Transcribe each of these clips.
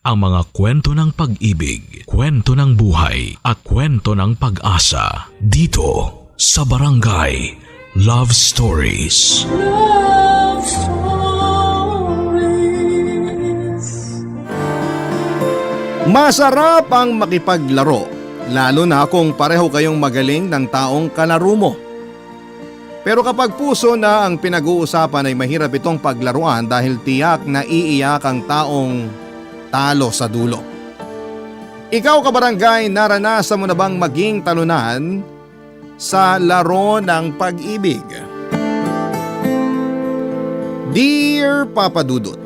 ang mga kwento ng pag-ibig, kwento ng buhay at kwento ng pag-asa dito sa Barangay Love Stories. Love Stories. Masarap ang makipaglaro, lalo na kung pareho kayong magaling ng taong kalaro mo. Pero kapag puso na ang pinag-uusapan ay mahirap itong paglaruan dahil tiyak na iiyak ang taong talo sa dulo. Ikaw kabarangay, naranasan mo na bang maging talunan sa laro ng pag-ibig? Dear Papa Dudut,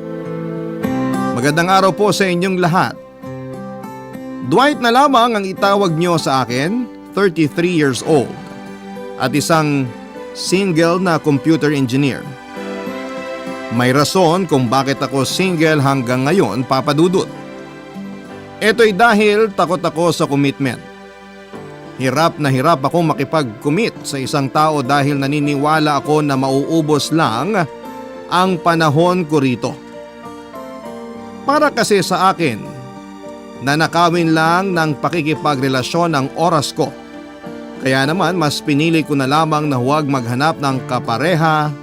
magandang araw po sa inyong lahat. Dwight na lamang ang itawag niyo sa akin, 33 years old, at isang single na computer engineer. May rason kung bakit ako single hanggang ngayon, Papa Dudut. Ito'y dahil takot ako sa commitment. Hirap na hirap akong makipag-commit sa isang tao dahil naniniwala ako na mauubos lang ang panahon ko rito. Para kasi sa akin, nanakawin lang ng pakikipagrelasyon ang oras ko. Kaya naman mas pinili ko na lamang na huwag maghanap ng kapareha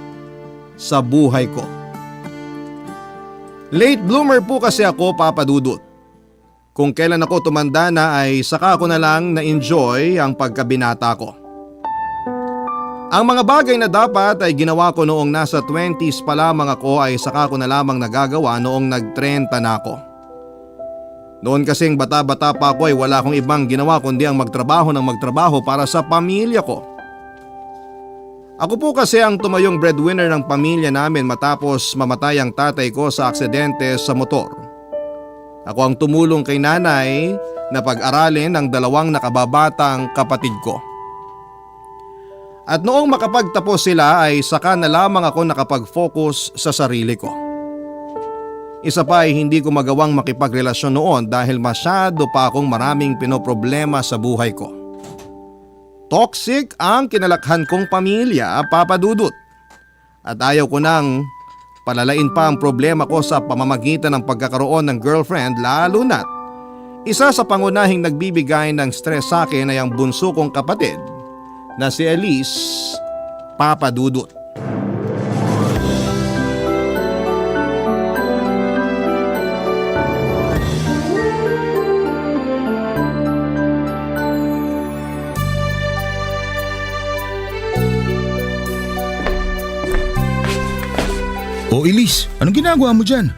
sa buhay ko. Late bloomer po kasi ako, Papa Dudut. Kung kailan ako tumanda na ay saka ko na lang na-enjoy ang pagkabinata ko. Ang mga bagay na dapat ay ginawa ko noong nasa 20s pa lamang ako ay saka ko na lamang nagagawa noong nag-30 na ako. Noon kasing bata-bata pa ako ay wala akong ibang ginawa kundi ang magtrabaho para sa pamilya ko. Ako po kasi ang tumayong breadwinner ng pamilya namin matapos mamatay ang tatay ko sa aksidente sa motor. Ako ang tumulong kay nanay na pag-aralin ang dalawang nakababatang kapatid ko. At noong makapagtapos sila ay saka na lamang ako nakapag-focus sa sarili ko. Isa pa ay hindi ko magawang makipagrelasyon noon dahil masyado pa akong maraming pinoproblema sa buhay ko. Toxic ang kinalakhan kong pamilya, Papa Dudut. At ayaw ko nang palalain pa ang problema ko sa pamamagitan ng pagkakaroon ng girlfriend, lalo na't isa sa pangunahing nagbibigay ng stress sa akin ay ang bunso kong kapatid na si Elise, Papa Dudut. O Elise, anong ginagawa mo dyan?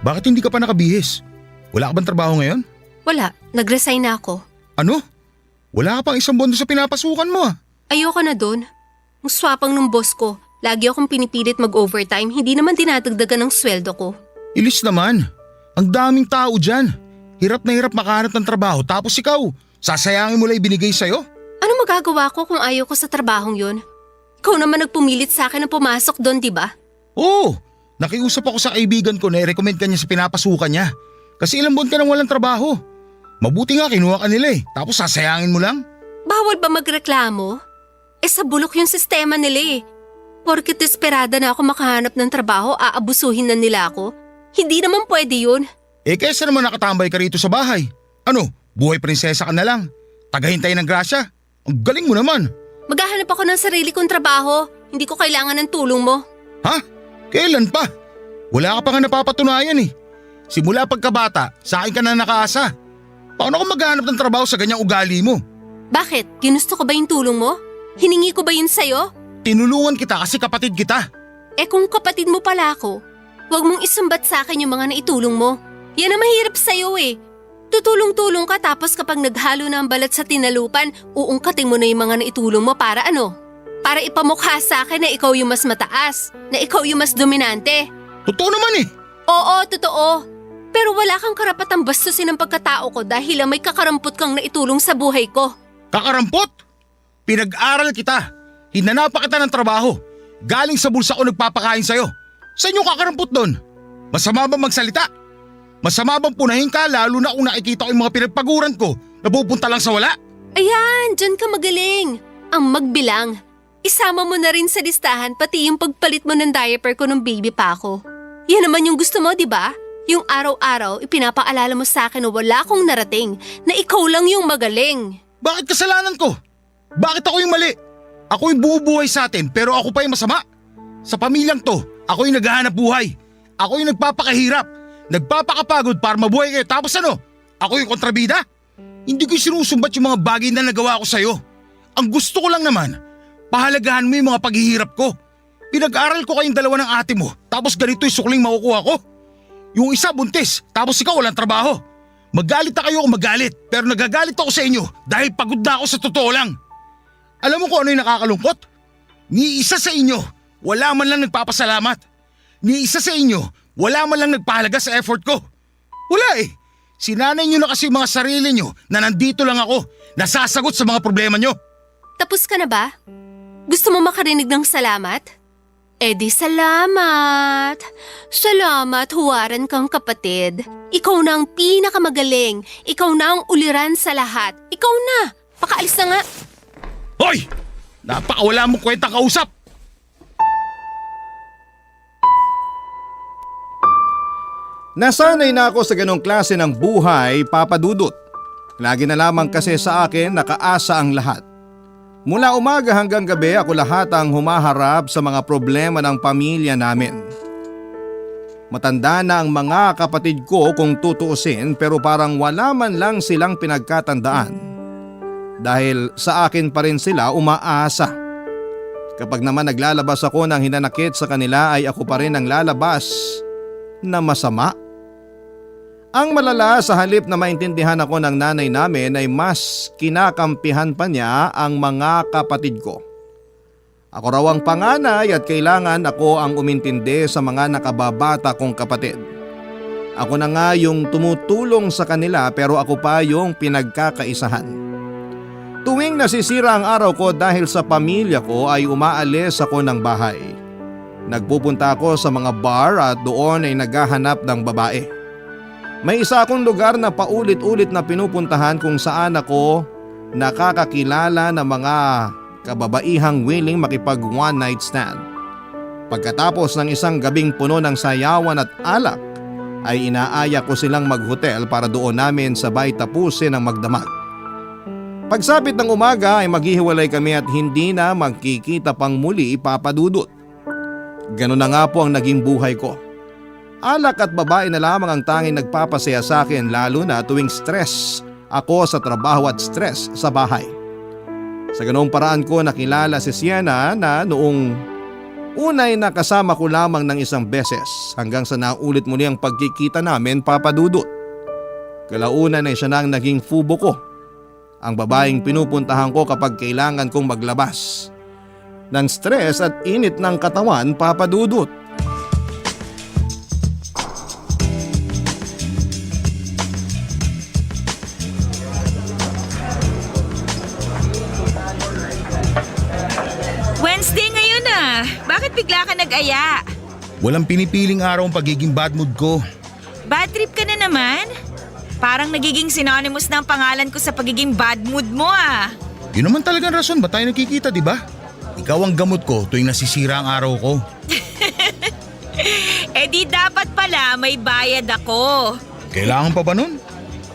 Bakit hindi ka pa nakabihis? Wala ka bang trabaho ngayon? Wala, nag-resign na ako. Ano? Wala ka pang isang buwan doon sa pinapasukan mo ah. Ayoko na doon. Ang swapang ng boss ko, lagi akong pinipilit mag-overtime, hindi naman dinadagdagan ng sweldo ko. Elise naman, ang daming tao dyan. Hirap na hirap makahanap ng trabaho tapos ikaw, sasayangin mo lang ibinigay sa'yo? Ano magagawa ko kung ayaw ko sa trabahong yun? Ikaw naman nagpumilit sa akin na pumasok doon, di ba? Oo, nakiusap ako sa kaibigan ko na i-recommend ka niya sa pinapasukan niya. Kasi ilang buwan ka nang walang trabaho. Mabuti nga kinuha ka nila tapos sasayangin mo lang. Bawal ba magreklamo? Sa bulok yung sistema nila Porket desperada na ako makahanap ng trabaho, aabusuhin na nila ako. Hindi naman pwede yun. Kaysa naman nakatambay ka rito sa bahay. Ano, buhay prinsesa ka na lang. Tagahintay ng grasya. Ang galing mo naman. Maghahanap ako ng sarili kong trabaho. Hindi ko kailangan ng tulong mo. Ha? Kailan pa? Wala ka pa nga napapatunayan Simula pagkabata, sa akin ka na nakaasa. Paano ako maghahanap ng trabaho sa ganyang ugali mo? Bakit? Ginusto ko ba yung tulong mo? Hiningi ko ba yun sa'yo? Tinulungan kita kasi kapatid kita. Kung kapatid mo pala ako, huwag mong isumbat sa akin yung mga naitulong mo. Yan ang mahirap sa'yo Tutulong-tulong ka tapos kapag naghalo na ang balat sa tinalupan, uungkatin mo na yung mga naitulong mo para ano? Para ipamukha sa akin na ikaw yung mas mataas, na ikaw yung mas dominante. Totoo naman Oo, totoo. Pero wala kang karapatang bastusin ang pagkatao ko dahil may kakarampot kang naitulong sa buhay ko. Kakarampot? Pinag-aral kita. Hinanapan kita ng trabaho. Galing sa bulsa ko nagpapakain sa'yo. Saan yung kakarampot doon? Masama bang magsalita? Masama bang punahin ka lalo na kung nakikita ko yung mga pinagpaguran ko na pupunta lang sa wala? Ayan, dyan ka magaling. Ang magbilang. Isama mo na rin sa listahan pati yung pagpalit mo ng diaper ko nung baby pa ako. Yan naman yung gusto mo, di ba? Yung araw-araw, ipinapaalala mo sa akin na wala akong narating, na ikaw lang yung magaling. Bakit kasalanan ko? Bakit ako yung mali? Ako yung bumubuhay sa atin pero ako pa yung masama? Sa pamilyang to, ako yung naghahanap buhay. Ako yung nagpapakahirap. Nagpapakapagod para mabuhay kayo. Tapos ano? Ako yung kontrabida? Hindi ko sinusumbat yung mga bagay na nagawa ko sa'yo. Ang gusto ko lang naman, pahalagahan mo yung mga paghihirap ko. Pinag-aral ko kayong dalawa ng ate mo, tapos ganito yung sukling makukuha ko. Yung isa buntis, tapos ikaw walang trabaho. Magalit na kayo o magalit, pero nagagalit ako sa inyo dahil pagod na ako sa totoo lang. Alam mo kung ano yung nakakalungkot? Ni isa sa inyo, wala man lang nagpapasalamat. Ni isa sa inyo, wala man lang nagpahalaga sa effort ko. Wala eh. Sinanay nyo na kasi yung mga sarili nyo na nandito lang ako, nasasagot sa mga problema nyo. Tapos ka na ba? Gusto mo makarinig ng salamat? Eh di salamat. Salamat, huwaran kang kapatid. Ikaw na ang pinakamagaling. Ikaw na ang uliran sa lahat. Ikaw na. Pakaalis na nga. Hoy! Napakawala mong kwentang kausap! Nasanay na ako sa ganong klase ng buhay, Papa Dudut. Lagi na lamang kasi sa akin nakaasa ang lahat. Mula umaga hanggang gabi ako lahat ang humaharap sa mga problema ng pamilya namin. Matanda na ang mga kapatid ko kung tutuusin pero parang wala man lang silang pinagkatandaan. Dahil sa akin pa rin sila umaasa. Kapag naman naglalabas ako ng hinanakit sa kanila ay ako pa rin ang lalabas na masama. Ang malala, sa halip na maintindihan ako ng nanay namin ay mas kinakampihan pa niya ang mga kapatid ko. Ako raw ang panganay at kailangan ako ang umintindi sa mga nakababata kong kapatid. Ako na nga yung tumutulong sa kanila pero ako pa yung pinagkakaisahan. Tuwing nasisira ang araw ko dahil sa pamilya ko ay umaalis ako ng bahay. Nagpupunta ako sa mga bar at doon ay naghahanap ng babae. May isa akong lugar na paulit-ulit na pinupuntahan kung saan ako nakakakilala ng mga kababaihang willing makipag one night stand. Pagkatapos ng isang gabing puno ng sayawan at alak ay inaaya ko silang maghotel para doon namin sabay tapusin ang magdamag. Pagsapit ng umaga ay maghihiwalay kami at hindi na magkikita pang muli, Papa Dudut. Ganun na nga po ang naging buhay ko. Alak at babae na lamang ang tanging nagpapasaya sa akin lalo na tuwing stress ako sa trabaho at stress sa bahay. Sa ganoong paraan ko nakilala si Sienna na noong unay nakasama ko lamang ng isang beses hanggang sa naulit muli ang pagkikita namin, Papa Dudut. Kalaunan ay siya nang naging fubo ko. Ang babaeng pinupuntahan ko kapag kailangan kong maglabas ng stress at init ng katawan, Papa Dudut. Wednesday ngayon ah. Bakit bigla ka nag-aya? Walang pinipiling araw ang pagiging bad mood ko. Bad trip ka na naman? Parang nagiging synonymous na ang pangalan ko sa pagiging bad mood mo ah. Yun naman talagang rason ba tayo nakikita, di ba? Ikaw ang gamot ko tuwing nasisira ang araw ko. Eh di dapat pala may bayad ako. Kailangan pa ba nun?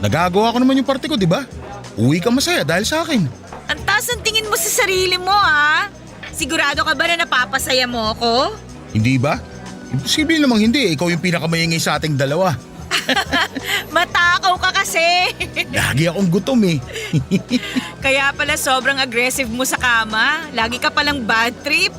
Nagagawa ko naman yung parte ko, di ba? Uwi ka masaya dahil sa akin. Ang taas ang tingin mo sa sarili mo ah. Sigurado ka ba na napapasaya mo ako? Hindi ba? Imposible namang hindi. Ikaw yung pinakamayingay sa ating dalawa. Matakaw ka kasi. Lagi akong gutom eh. Kaya pala sobrang aggressive mo sa kama. Lagi ka palang bad trip.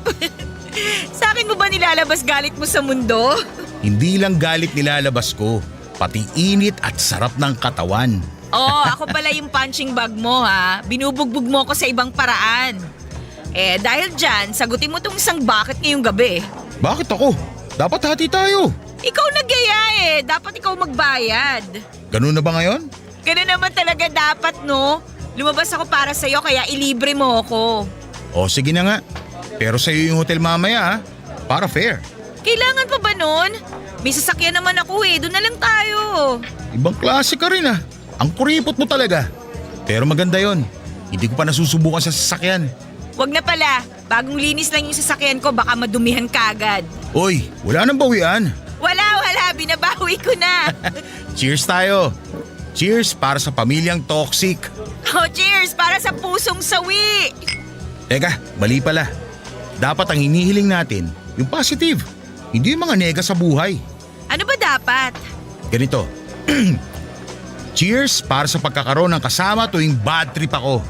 Sa akin mo ba nilalabas galit mo sa mundo? Hindi lang galit nilalabas ko, pati init at sarap ng katawan. Ako pala yung punching bag mo ha. Binubugbog mo ako sa ibang paraan. Eh dahil dyan, sagutin mo tong isang bucket ngayong gabi. Bakit ako? Dapat hati tayo. Ikaw nagyaya eh. Dapat ikaw magbayad. Ganun na ba ngayon? Ganun naman talaga dapat no. Lumabas ako para sa'yo kaya ilibre mo ako. O sige na nga. Pero sa'yo yung hotel mamaya ha. Para fair. Kailangan pa ba nun? May sasakyan naman ako eh. Doon na lang tayo. Ibang klase ka rin ah. Ang kuripot mo talaga. Pero maganda yon. Hindi ko pa nasusubukan sa sasakyan. Wag na pala. Bagong linis lang yung sasakyan ko. Baka madumihan ka agad. Oy, wala nang bawian. Wala. binabawi ko na. Cheers tayo. Cheers para sa pamilyang toxic. Oh, cheers para sa pusong sawi. Teka, mali pala. Dapat ang hinihiling natin, yung positive. Hindi yung mga nega sa buhay. Ano ba dapat? Ganito. Cheers para sa pagkakaroon ng kasama tuwing bad trip ako.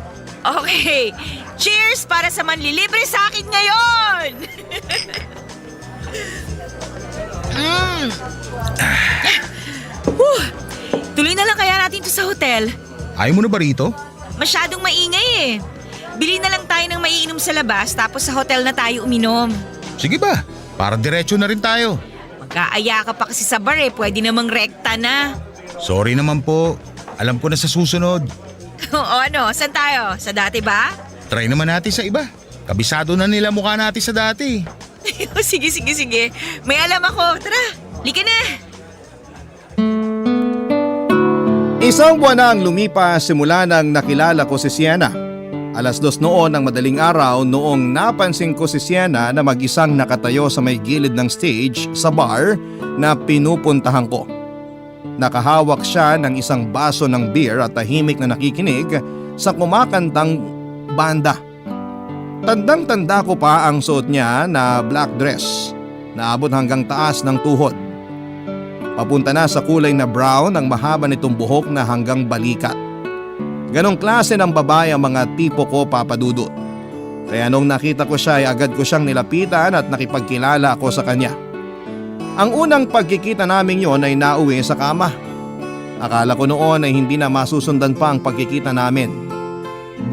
Okay, cheers para sa manlilibre sa akin ngayon. Tuloy na lang kaya natin to sa hotel. Ayaw mo na ba rito? Masyadong maingay eh. Bili na lang tayo ng maiinom sa labas tapos sa hotel na tayo uminom. Sige ba, para diretso na rin tayo. Magkaaya ka pa kasi sa bar eh, pwede namang rekta na. Sorry naman po, alam ko na sa susunod. O ano, saan tayo? Sa dati ba? Try naman natin sa iba. Kabisado na nila mukha natin sa dati. Sige. May alam ako. Tara, lika na. Isang buwan na ang lumipas simula nang nakilala ko si Sienna. 2:00 noon ng madaling araw noong napansin ko si Sienna na mag-isang nakatayo sa may gilid ng stage sa bar na pinupuntahan ko. Nakahawak siya ng isang baso ng beer at tahimik na nakikinig sa kumakantang banda. Tandang-tanda ko pa ang suot niya na black dress na abot hanggang taas ng tuhod. Papunta na sa kulay na brown ang mahaba nitong buhok na hanggang balikat. Ganong klase ng babae ang mga tipo ko, Papa Dudut. Kaya nung nakita ko siya ay agad ko siyang nilapitan at nakipagkilala ako sa kanya. Ang unang pagkikita namin yon ay nauwi sa kama. Akala ko noon ay hindi na masusundan pa ang pagkikita namin.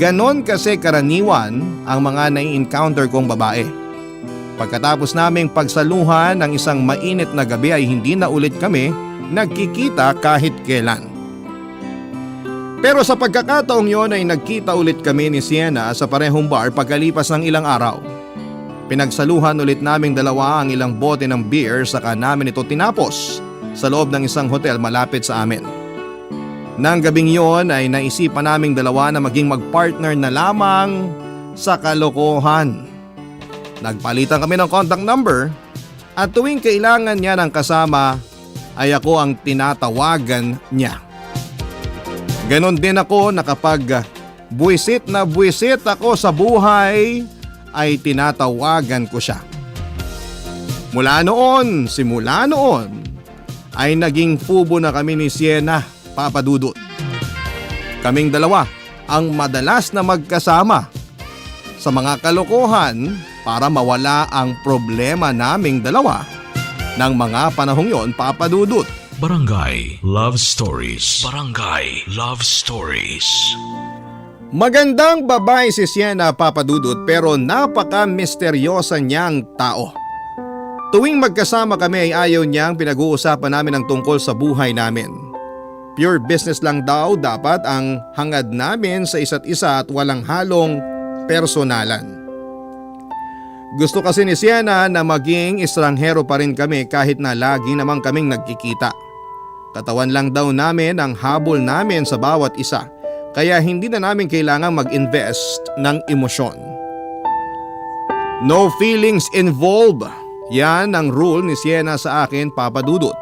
Ganon kasi karaniwan ang mga nai-encounter kong babae. Pagkatapos naming pagsaluhan ng isang mainit na gabi ay hindi na ulit kami nagkikita kahit kailan. Pero sa pagkakataong yon ay nagkita ulit kami ni Sienna sa parehong bar pagkalipas ng ilang araw. Pinagsaluhan ulit naming dalawa ang ilang bote ng beer saka namin ito tinapos sa loob ng isang hotel malapit sa amin. Nang gabing yon ay naisipan naming dalawa na maging magpartner na lamang sa kalokohan. Nagpalitan kami ng contact number at tuwing kailangan niya ng kasama ay ako ang tinatawagan niya. Ganon din ako na kapag buwisit na buwisit ako sa buhay ay tinatawagan ko siya. Simula noon ay naging fubo na kami ni Sienna, Papa Dudut. Kaming dalawa ang madalas na magkasama sa mga kalokohan para mawala ang problema naming dalawa ng mga panahong yon, Papa Dudut. Barangay Love Stories. Barangay Love Stories. Magandang babae si Sienna, Papa Dudut, pero napaka-misteryosa niyang tao. Tuwing magkasama kami ay ayaw niyang pinag-uusapan namin ang tungkol sa buhay namin. Pure business lang daw dapat ang hangad namin sa isa't isa at walang halong personalan. Gusto kasi ni Sienna na maging estranghero pa rin kami kahit na lagi namang kaming nagkikita. Katawan lang daw namin ang habol namin sa bawat isa, kaya hindi na namin kailangang mag-invest ng emosyon. No feelings involved. Yan ang rule ni Sienna sa akin, Papa Dudut.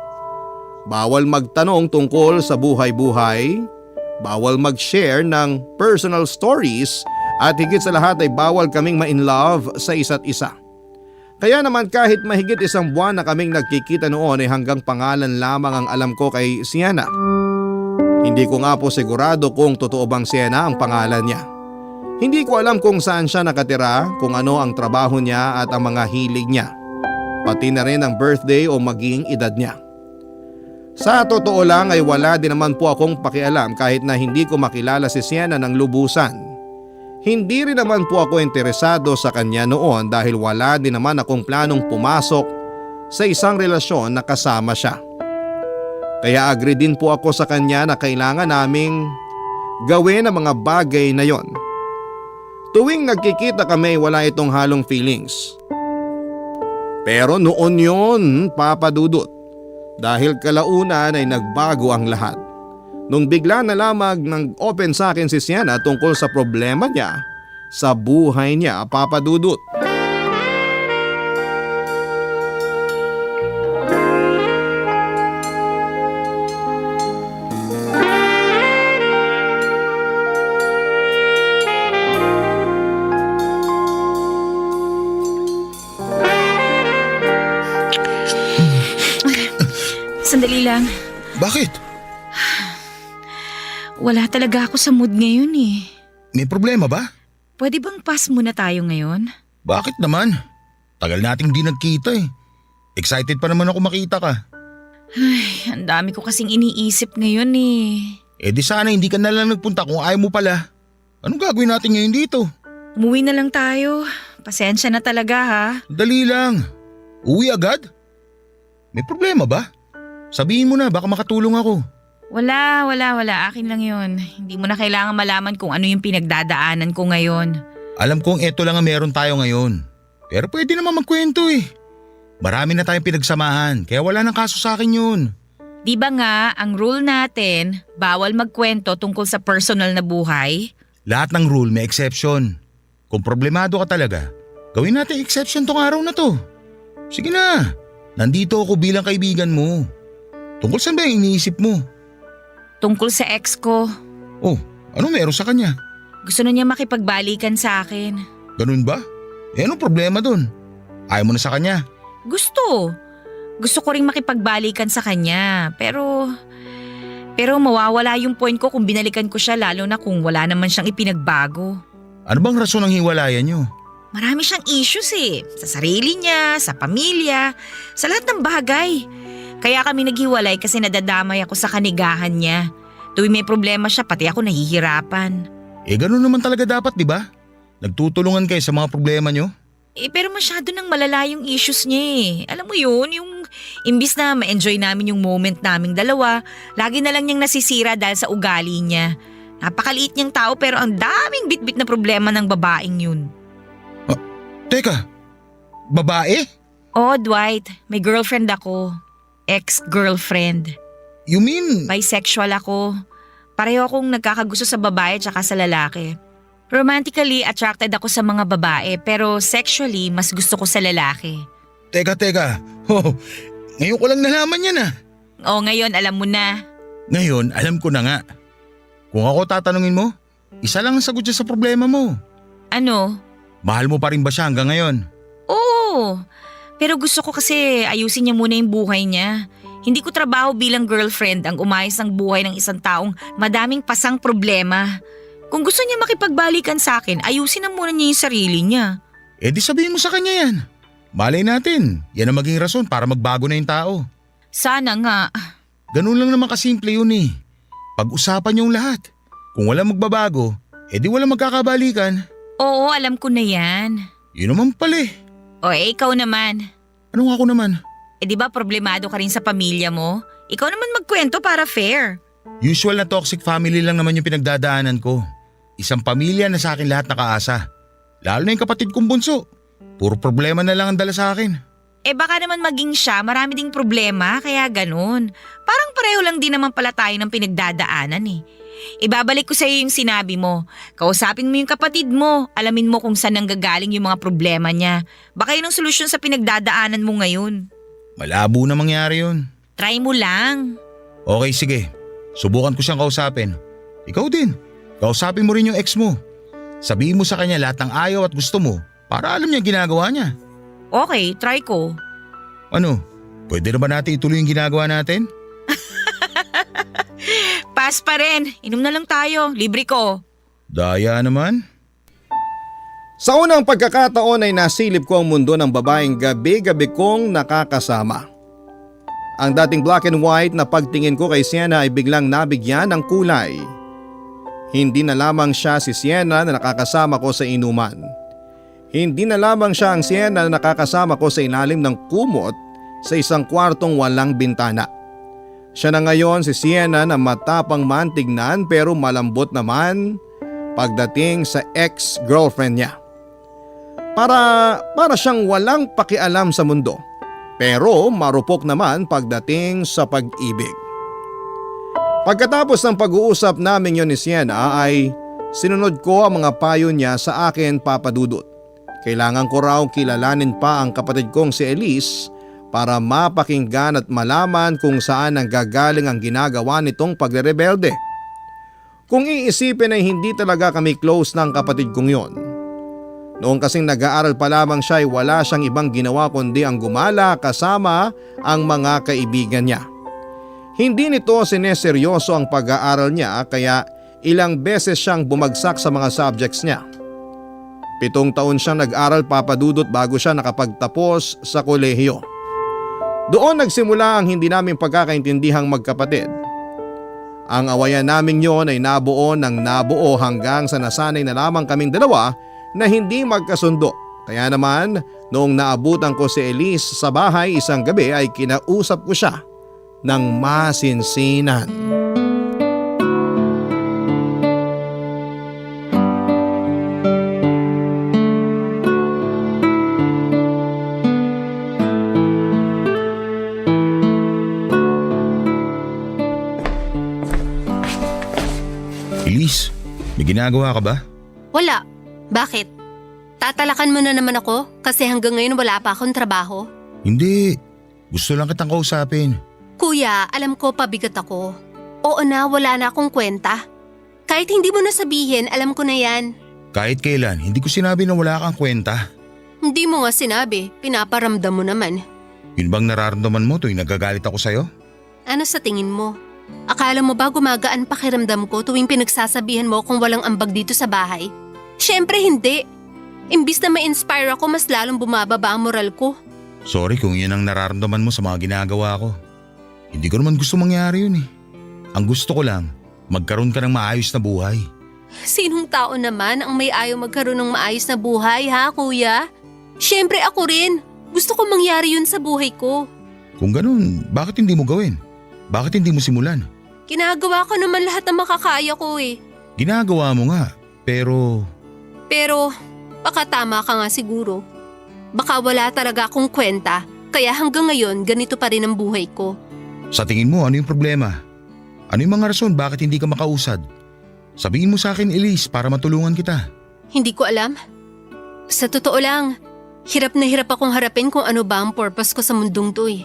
Bawal magtanong tungkol sa buhay-buhay, bawal mag-share ng personal stories, at higit sa lahat ay bawal kaming ma-in love sa isa't isa. Kaya naman kahit mahigit 1 buwan na kaming nagkikita noon ay hanggang pangalan lamang ang alam ko kay Sienna. Hindi ko nga po sigurado kung totoo bang Sienna ang pangalan niya. Hindi ko alam kung saan siya nakatira, kung ano ang trabaho niya at ang mga hilig niya. Pati na rin ang birthday o maging edad niya. Sa totoo lang ay wala din naman po akong pakialam kahit na hindi ko makilala si Sienna ng lubusan. Hindi rin naman po ako interesado sa kanya noon dahil wala din naman akong planong pumasok sa isang relasyon na kasama siya. Kaya agree din po ako sa kanya na kailangan naming gawin ang mga bagay na yon. Tuwing nagkikita kami wala itong halong feelings. Pero noon yon, Papa Dudut, dahil kalaunan ay nagbago ang lahat. Nung bigla na lamang nag-open sa akin si Sienna tungkol sa problema niya sa buhay niya, Papa Dudut. Bakit? Wala talaga ako sa mood ngayon eh. May problema ba? Pwede bang pass muna tayo ngayon? Bakit naman? Tagal nating di nagkita eh. Excited pa naman ako makita ka. Ay, ang dami ko kasing iniisip ngayon eh. Eh di sana hindi ka na lang nagpunta kung ayaw mo pala. Anong gagawin natin ngayon dito? Umuwi na lang tayo. Pasensya na talaga ha. Dali lang. Uwi agad? May problema ba? Sabihin mo na, baka makatulong ako. Wala. Akin lang yun. Hindi mo na kailangan malaman kung ano yung pinagdadaanan ko ngayon. Alam kong eto lang ang meron tayo ngayon. Pero pwede naman magkwento eh. Marami na tayong pinagsamahan, kaya wala nang kaso sa akin yun. Di ba nga, ang rule natin, bawal magkwento tungkol sa personal na buhay? Lahat ng rule may exception. Kung problemado ka talaga, gawin natin exception tong araw na to. Sige na, nandito ako bilang kaibigan mo. Tungkol saan ba yung iniisip mo? Tungkol sa ex ko. Oh, ano meron sa kanya? Gusto na niya makipagbalikan sa akin. Ganun ba? Eh anong problema dun? Ayaw mo na sa kanya? Gusto. Gusto ko ring makipagbalikan sa kanya. Pero mawawala yung point ko kung binalikan ko siya, lalo na kung wala naman siyang ipinagbago. Ano bang rason ng hiwalayan nyo? Marami siyang issues eh. Sa sarili niya, sa pamilya, sa lahat ng bagay. Kaya kami naghiwalay kasi nadadamay ako sa kanigahan niya. Tuwing may problema siya, pati ako nahihirapan. Eh ganun naman talaga dapat, di ba? Nagtutulungan kayo sa mga problema nyo? Pero masyado nang malala yung issues niya eh. Alam mo yun, yung imbis na ma-enjoy namin yung moment naming dalawa, lagi na lang niyang nasisira dahil sa ugali niya. Napakaliit niyang tao pero ang daming bitbit na problema ng babaeng yun. Teka, babae? Oh, Dwight, may girlfriend ako. Ex-girlfriend. You mean… Bisexual ako. Pareho akong nagkakagusto sa babae at sa lalaki. Romantically attracted ako sa mga babae pero sexually mas gusto ko sa lalaki. Teka. Oh, ngayon ko lang nalaman yan ah. Oh, ngayon alam mo na. Ngayon, alam ko na nga. Kung ako tatanungin mo, isa lang ang sagot siya sa problema mo. Ano? Mahal mo pa rin ba siya hanggang ngayon? Oo. Pero gusto ko kasi ayusin niya muna yung buhay niya. Hindi ko trabaho bilang girlfriend ang umayos ng buhay ng isang taong madaming pasang problema. Kung gusto niya makipagbalikan sa akin, ayusin na muna niya yung sarili niya. Eh di sabihin mo sa kanya yan. Malay natin, yan ang maging rason para magbago na yung tao. Sana nga. Ganun lang naman kasimple yun eh. Pag-usapan niyong lahat. Kung wala magbabago, eh di wala magkakabalikan. Oo, alam ko na yan. Yun naman pala eh. O ikaw naman. Anong ako naman? Di ba problemado ka rin sa pamilya mo? Ikaw naman magkwento para fair. Usual na toxic family lang naman yung pinagdadaanan ko. Isang pamilya na sa akin lahat nakaasa. Lalo na yung kapatid kong bunso. Puro problema na lang ang dala sa akin. Baka naman maging siya, marami ding problema, kaya ganun. Parang pareho lang din naman pala tayo ng pinagdadaanan eh. Ibabalik ko sa iyo yung sinabi mo. Kausapin mo yung kapatid mo. Alamin mo kung saan nanggagaling yung mga problema niya. Baka yun ang solusyon sa pinagdadaanan mo ngayon. Malabo na mangyari yun. Try mo lang. Okay, sige. Subukan ko siyang kausapin. Ikaw din. Kausapin mo rin yung ex mo. Sabihin mo sa kanya lahat ng ayaw at gusto mo para alam niya ginagawa niya. Okay, try ko. Ano? Pwede na ba natin ituloy yung ginagawa natin? Pass pa rin. Inom na lang tayo. Libre ko. Daya naman. Sa unang pagkakataon ay nasilip ko ang mundo ng babaeng gabi-gabi kong nakakasama. Ang dating black and white na pagtingin ko kay Sienna ay biglang nabigyan ng kulay. Hindi na lamang siya si Sienna na nakakasama ko sa inuman. Hindi na lamang siya ang Sienna na nakakasama ko sa ilalim ng kumot sa isang kwartong walang bintana. Siya na ngayon si Sienna na matapang man tignan pero malambot naman pagdating sa ex-girlfriend niya. Para siyang walang pakialam sa mundo pero marupok naman pagdating sa pag-ibig. Pagkatapos ng pag-uusap namin yon ni Sienna ay sinunod ko ang mga payo niya sa akin, Papa Dudut. Kailangan ko raw kilalanin pa ang kapatid kong si Elise para mapakinggan at malaman kung saan ang gagaling ang ginagawa nitong pagre-rebelde. Kung iisipin ay hindi talaga kami close ng kapatid kong yon. Noong kasing nag-aaral pa lamang siya ay wala siyang ibang ginawa kundi ang gumala kasama ang mga kaibigan niya. Hindi nito sineseryoso ang pag-aaral niya kaya ilang beses siyang bumagsak sa mga subjects niya. 7 taon siyang nag-aral Papa Dudut bago siya nakapagtapos sa kolehiyo. Doon nagsimula ang hindi namin pagkakaintindihang magkapatid. Ang awayan naming yon ay nabuo ng nabuo hanggang sa nasanay na lamang kaming dalawa na hindi magkasundo. Kaya naman noong naabutan ko si Elise sa bahay isang gabi ay kinausap ko siya ng masinsinan. Elise, may ginagawa ka ba? Wala. Bakit? Tatalakan mo na naman ako kasi hanggang ngayon wala pa akong trabaho? Hindi. Gusto lang kitang kausapin. Kuya, alam ko pabigat ako. Oo na, wala na akong kwenta. Kahit hindi mo na sabihin, alam ko na yan. Kahit kailan, hindi ko sinabi na wala kang kwenta. Hindi mo nga sinabi, pinaparamdam mo naman. Yun bang nararamdaman mo tuwing nagagalit ako sa'yo? Ano sa tingin mo? Akala mo ba gumagaan pakiramdam ko tuwing pinagsasabihan mo kung walang ambag dito sa bahay? Siyempre hindi. Imbis na ma-inspire ako, mas lalong bumababa ang moral ko. Sorry kung yun ang nararamdaman mo sa mga ginagawa ko. Hindi ko naman gusto mangyari yun eh. Ang gusto ko lang, magkaroon ka ng maayos na buhay. Sinong tao naman ang may ayaw magkaroon ng maayos na buhay, ha kuya? Siyempre ako rin. Gusto ko mangyari yun sa buhay ko. Kung ganun, bakit hindi mo gawin? Bakit hindi mo simulan? Ginagawa ko naman lahat ng makakaya ko eh. Ginagawa mo nga, pero… Pero baka tama ka nga siguro. Baka wala talaga akong kwenta, kaya hanggang ngayon ganito pa rin ang buhay ko. Sa tingin mo, ano yung problema? Ano yung mga rason bakit hindi ka makausad? Sabihin mo sa akin, Elise, para matulungan kita. Hindi ko alam. Sa totoo lang, hirap na hirap akong harapin kung ano ba ang purpose ko sa mundong to eh.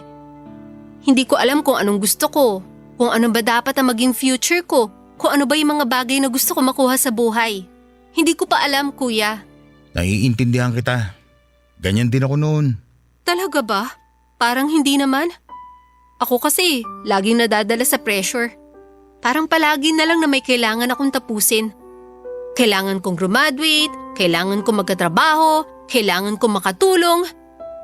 Hindi ko alam kung anong gusto ko, kung ano ba dapat ang maging future ko, kung ano ba yung mga bagay na gusto ko makuha sa buhay. Hindi ko pa alam, kuya. Naiintindihan kita. Ganyan din ako noon. Talaga ba? Parang hindi naman. Ako kasi, laging nadadala sa pressure. Parang palagi na lang na may kailangan akong tapusin. Kailangan kong graduate, kailangan kong magkatrabaho, kailangan kong makatulong.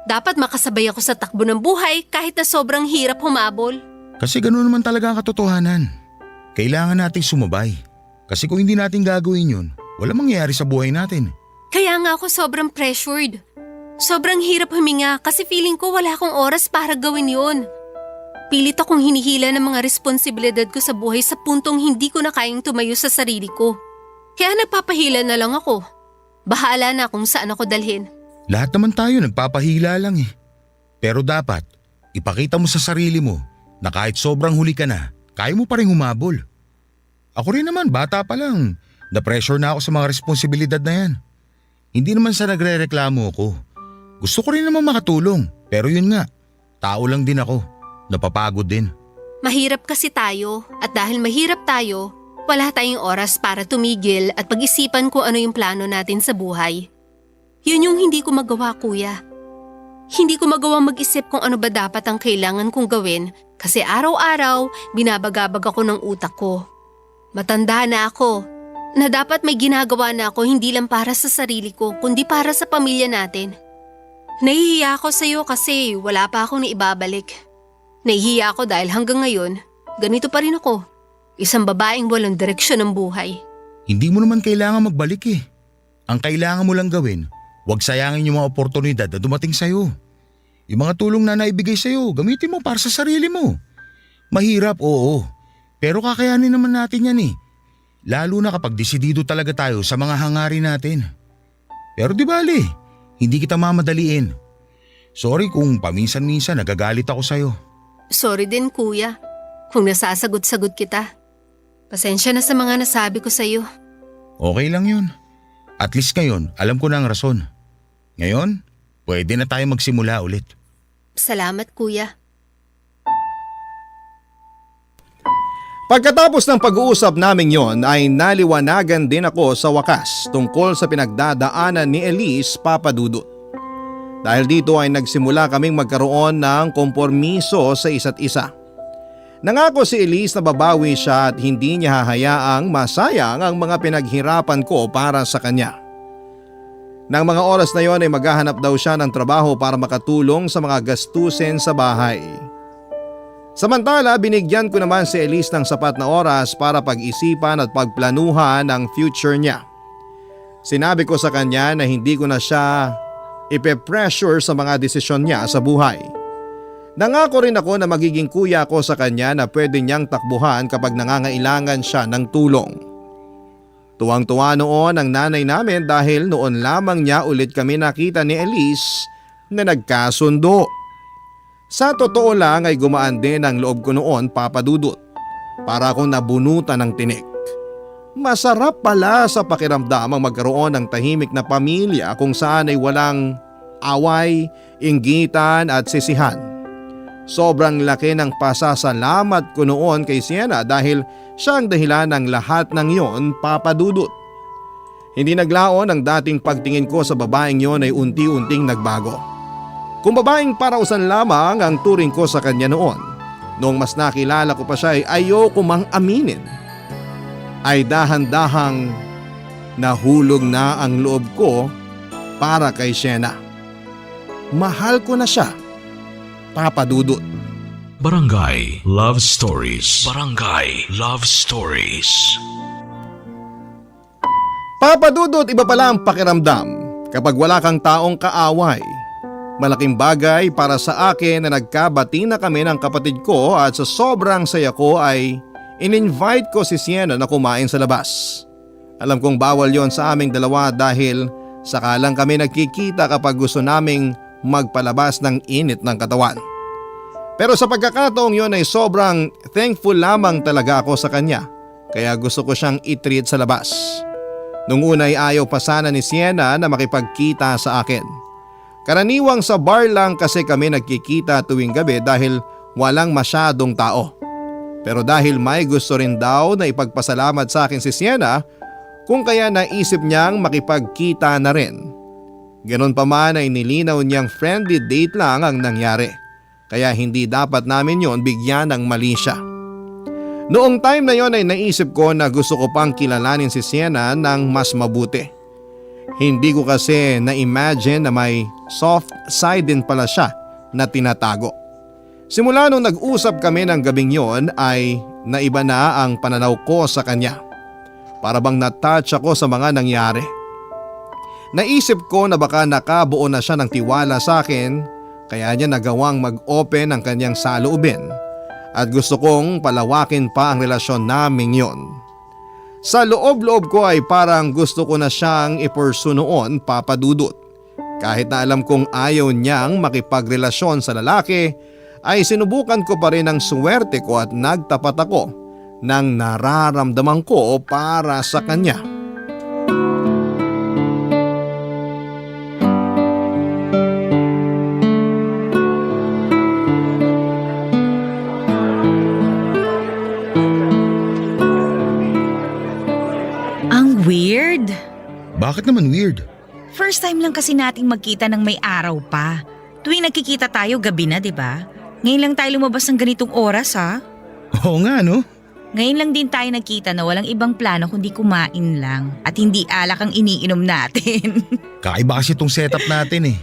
Dapat makasabay ako sa takbo ng buhay kahit na sobrang hirap humabol. Kasi ganoon naman talaga ang katotohanan. Kailangan nating sumabay. Kasi kung hindi natin gagawin yun, wala mangyayari sa buhay natin. Kaya nga ako sobrang pressured. Sobrang hirap huminga kasi feeling ko wala akong oras para gawin yun. Pilit akong hinihila ng mga responsibilidad ko sa buhay sa puntong hindi ko na kayang tumayo sa sarili ko. Kaya nagpapahila na lang ako. Bahala na kung saan ako dalhin. Lahat naman tayo nagpapahila lang eh. Pero dapat, ipakita mo sa sarili mo na kahit sobrang huli ka na, kaya mo pa rin humabol. Ako rin naman, bata pa lang. Na-pressure na ako sa mga responsibilidad na yan. Hindi naman sa nagre-reklamo ako. Gusto ko rin naman makatulong. Pero yun nga, tao lang din ako. Napapagod din. Mahirap kasi tayo at dahil mahirap tayo, wala tayong oras para tumigil at pag-isipan kung ano yung plano natin sa buhay. Yun yung hindi ko magawa, kuya. Hindi ko magawa mag-isip kung ano ba dapat ang kailangan kong gawin kasi araw-araw binabagabag ako ng utak ko. Matanda na ako na dapat may ginagawa na ako hindi lang para sa sarili ko kundi para sa pamilya natin. Nahihiya ako sa iyo kasi wala pa akong naibabalik. Nahihiya ako dahil hanggang ngayon, ganito pa rin ako. Isang babaeng walang direksyon ng buhay. Hindi mo naman kailangan magbalik eh. Ang kailangan mo lang gawin, huwag sayangin yung mga oportunidad na dumating sa'yo. Yung mga tulong na naibigay sa'yo, gamitin mo para sa sarili mo. Mahirap, oo. Pero kakayanin naman natin yan eh. Lalo na kapag desidido talaga tayo sa mga hangarin natin. Pero di bali, hindi kita mamadaliin. Sorry kung paminsan-minsan nagagalit ako sa'yo. Sorry din, kuya, kung nasasagot-sagot kita. Pasensya na sa mga nasabi ko sa'yo. Okay lang yun. At least ngayon, alam ko na ang rason. Ngayon, pwede na tayo magsimula ulit. Salamat, kuya. Pagkatapos ng pag-uusap namin yon ay naliwanagan din ako sa wakas tungkol sa pinagdadaanan ni Elise Papa Dudut. Dahil dito ay nagsimula kaming magkaroon ng kompormiso sa isa't isa. Nangako si Elise na babawi siya at hindi niya hahayaang masayang ang mga pinaghirapan ko para sa kanya. Nang mga oras na yon ay maghahanap daw siya ng trabaho para makatulong sa mga gastusin sa bahay. Samantala, binigyan ko naman si Elise ng sapat na oras para pag-isipan at pagplanuhan ang future niya. Sinabi ko sa kanya na hindi ko na siya ipe-pressure sa mga desisyon niya sa buhay. Nangako rin ako na magiging kuya ko sa kanya na pwede niyang takbuhan kapag nangangailangan siya ng tulong. Tuwang-tuwa noon ang nanay namin dahil noon lamang niya ulit kami nakita ni Elise na nagkasundo. Sa totoo lang ay gumaan din ang loob ko noon, Papa Dudut. Para akong nabunutan ng tinik. Masarap pala sa pakiramdam ang magkaroon ng tahimik na pamilya kung saan ay walang away, inggitan at sisihan. Sobrang laki ng pasasalamat ko noon kay Sienna dahil siya ang dahilan ng lahat ng yon, Papa Dudut. Hindi naglaon ang dating pagtingin ko sa babaeng yon ay unti-unting nagbago. Kung babaeng parausan lamang ang turing ko sa kanya noon, noong mas nakilala ko pa siya ay ayoko mang aminin. Ay dahan-dahang nahulog na ang loob ko para kay Sienna. Mahal ko na siya, Papa Dudut. Barangay Love Stories. Barangay Love Stories. Papa Dudut, iba pala ang pakiramdam kapag wala kang taong kaaway. Malaking bagay para sa akin na nagkabati na kami ng kapatid ko at sa sobrang saya ko ay in-invite ko si Sienna na kumain sa labas. Alam kong bawal yon sa aming dalawa dahil sakalang kami nagkikita kapag gusto naming magpalabas ng init ng katawan. Pero sa pagkakataong yon ay sobrang thankful lamang talaga ako sa kanya kaya gusto ko siyang i-treat sa labas. Nung una ay ayaw pa sana ni Sienna na makipagkita sa akin. Karaniwang sa bar lang kasi kami nagkikita tuwing gabi dahil walang masyadong tao. Pero dahil may gusto rin daw na ipagpasalamat sa akin si Sienna, kung kaya naisip niyang makipagkita na rin. Ganon pa man ay nilinaw niyang friendly date lang ang nangyari. Kaya hindi dapat namin yon bigyan ng mali siya. Noong time na yon ay naisip ko na gusto ko pang kilalanin si Sienna ng mas mabuti. Hindi ko kasi na-imagine na may soft side din pala siya na tinatago. Simula nung nag-usap kami ng gabing yon ay naiba na ang pananaw ko sa kanya. Para bang na-touch ako sa mga nangyari. Naisip ko na baka nakabuo na siya ng tiwala sa akin kaya niya nagawang mag-open ang kanyang saloobin at gusto kong palawakin pa ang relasyon naming yon. Sa loob-loob ko ay parang gusto ko na siyang i-pursue noon, Papa Dudut. Kahit na alam kong ayaw niyang makipagrelasyon sa lalaki, ay sinubukan ko pa rin ang swerte ko at nagtapat ako ng nararamdaman ko para sa kanya. Ang weird. Bakit naman weird? First time lang kasi nating magkita ng may araw pa. Tuwing nagkikita tayo, gabi na, di ba? Ngayon lang tayo lumabas ng ganitong oras, ha? Oo nga, no? Ngayon lang din tayo nagkita na walang ibang plano kundi kumain lang at hindi alak ang iniinom natin. Kakaiba kasi itong setup natin eh.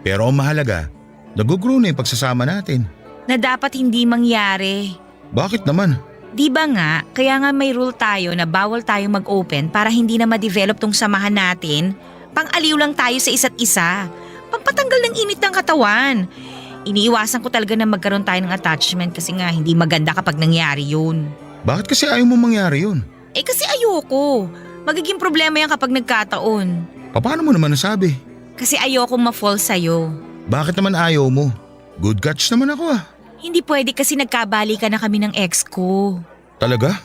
Pero ang mahalaga, nag-grow na yung pagsasama natin. Na dapat hindi mangyari. Bakit naman? Di ba nga, kaya nga may rule tayo na bawal tayo mag-open para hindi na ma-develop tong samahan natin. Pang-aliw lang tayo sa isa't isa. Pampatanggal ng init ng katawan. Iniiwasan ko talaga na magkaroon tayo ng attachment kasi nga hindi maganda kapag nangyari yun. Bakit kasi ayaw mo mangyari yun? Eh kasi ayoko. Magiging problema yan kapag nagkataon. Paano mo naman nasabi? Kasi ayoko ma-fall sa'yo. Bakit naman ayaw mo? Good catch naman ako ah. Hindi pwede kasi nagkabalikan na kami ng ex ko. Talaga?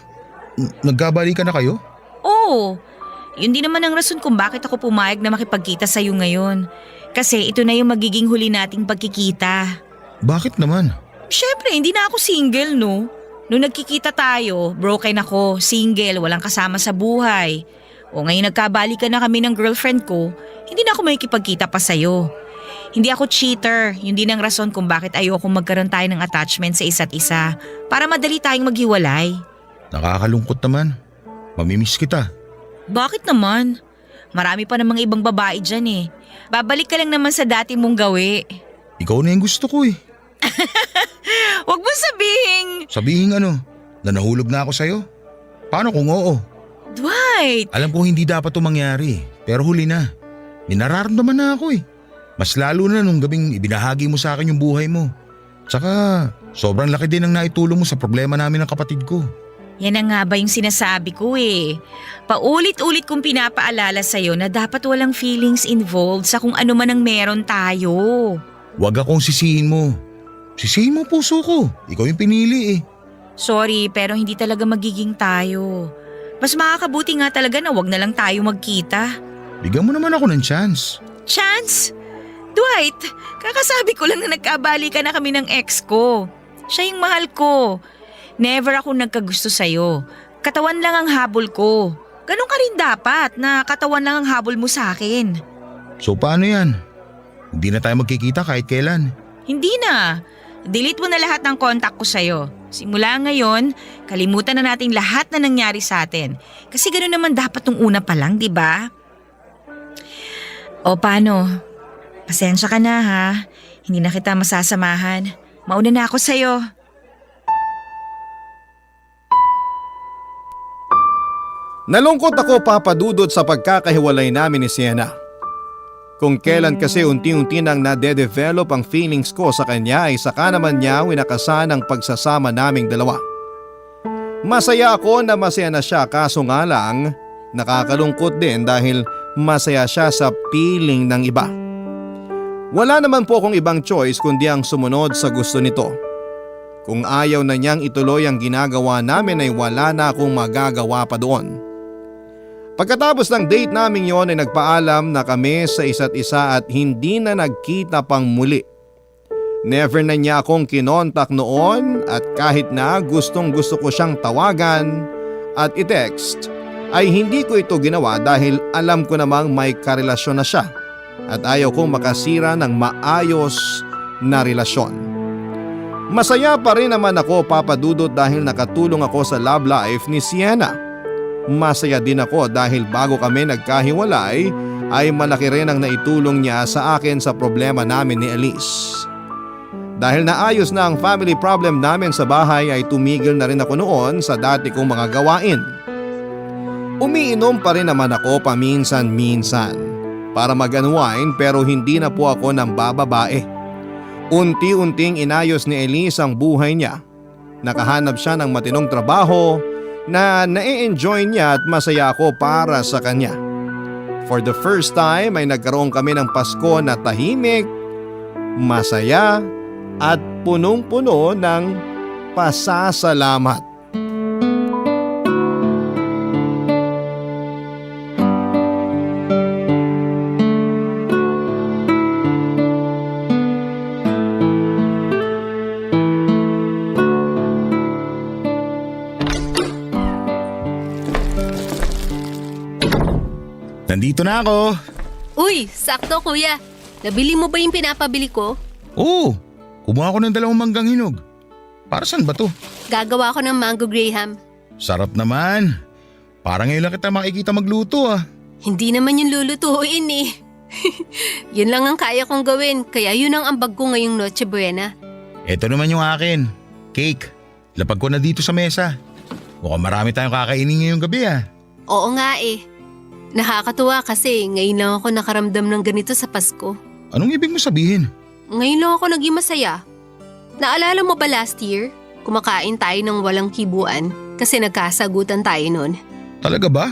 Nagkabalikan na kayo? Oo. Yun din naman ang rason kung bakit ako pumayag na makipagkita sa'yo ngayon. Kasi ito na yung magiging huli nating pagkikita. Bakit naman? Syempre, hindi na ako single, no? Nung nagkikita tayo, broken ako, single, walang kasama sa buhay. O ngayon nagkabalikan na kami ng girlfriend ko, hindi na ako makikipagkita pa sa'yo. Hindi ako cheater. Yun din ang rason kung bakit ayoko magkaroon tayo ng attachment sa isa't isa para madali tayong maghiwalay. Nakakalungkot naman. Mamimiss kita. Bakit naman? Marami pa namang ibang babae dyan eh. Babalik ka lang naman sa dati mong gawi. Ikaw na yung gusto ko eh. Huwag mo sabihing… Sabihin ano, na nahulog na ako sa'yo? Paano kung oo? Dwight! Alam ko hindi dapat ito mangyari, pero huli na. May nararamdaman na ako eh. Mas lalo na nung gabing ibinahagi mo sa akin yung buhay mo. Tsaka sobrang laki din ang naitulong mo sa problema namin ng kapatid ko. Yan na nga ba yung sinasabi ko eh. Paulit-ulit kong pinapaalala sa'yo na dapat walang feelings involved sa kung ano man ang meron tayo. Huwag akong sisihin mo. Sisihin mo puso ko. Ikaw yung pinili eh. Sorry, pero hindi talaga magiging tayo. Mas makakabuti nga talaga na wag na lang tayo magkita. Bigyan mo naman ako ng chance. Chance? Dwight, kakasabi ko lang na nagkabalikan na kami ng ex ko. Siya yung mahal ko. Never ako nagkagusto sa'yo. Katawan lang ang habol ko. Ganon ka rin dapat na katawan lang ang habol mo sa akin. So paano yan? Hindi na tayo magkikita kahit kailan. Hindi na. Delete mo na lahat ng contact ko sa'yo. Simula ngayon, kalimutan na natin lahat na nangyari sa atin. Kasi gano'n naman dapat nung una pa lang, di ba? O paano? Pasensya ka na ha. Hindi na kita masasamahan. Mauna na ako sa'yo. Nalungkot ako, Papa Dudut, sa pagkakahiwalay namin ni Sienna. Kung kailan kasi unti-unti nang nade-develop ang feelings ko sa kanya ay saka naman niya winakasan ang pagsasama naming dalawa. Masaya ako na masaya na siya, kaso nga lang nakakalungkot din dahil masaya siya sa piling ng iba. Wala naman po akong ibang choice kundi ang sumunod sa gusto nito. Kung ayaw na niyang ituloy ang ginagawa namin ay wala na akong magagawa pa doon. Pagkatapos ng date namin yon ay nagpaalam na kami sa isa't isa at hindi na nagkita pang muli. Never na niya akong kinontak noon at kahit na gustong gusto ko siyang tawagan at i-text ay hindi ko ito ginawa dahil alam ko namang may karelasyon na siya at ayaw kong makasira ng maayos na relasyon. Masaya pa rin naman ako, Papa Dudut, dahil nakatulong ako sa love life ni Sienna. Masaya din ako dahil bago kami nagkahiwalay ay malaki rin ang naitulong niya sa akin sa problema namin ni Elise. Dahil naayos na ang family problem namin sa bahay ay tumigil na rin ako noon sa dati kong mga gawain. Umiinom pa rin naman ako paminsan-minsan para mag-unwind pero hindi na po ako nang bababae. Unti-unting inayos ni Elise ang buhay niya. Nakahanap siya ng matinong trabaho na na-enjoy niya at masaya ako para sa kanya. For the first time ay nagkaroon kami ng Pasko na tahimik, masaya at punong-puno ng pasasalamat. Nandito na ako. Uy, sakto kuya. Nabili mo ba yung pinapabili ko? Oo, kumuha ako ng 2 manggang hinog. Para saan ba to? Gagawa ko ng mango graham. Sarap naman. Parang ngayon lang kita makikita magluto ah. Hindi naman yung lulutuin eh. Yun lang ang kaya kong gawin, kaya yun ang ambag ko ngayong Noche Buena. Ito naman yung akin. Cake. Lapag ko na dito sa mesa. Mukhang marami tayong kakainin ngayong gabi ah. Oo nga eh. Nakakatuwa kasi ngayon lang ako nakaramdam ng ganito sa Pasko. Anong ibig mo sabihin? Ngayon lang ako naging masaya. Naalala mo ba last year? Kumakain tayo ng walang kibuan kasi nagkasagutan tayo noon. Talaga ba?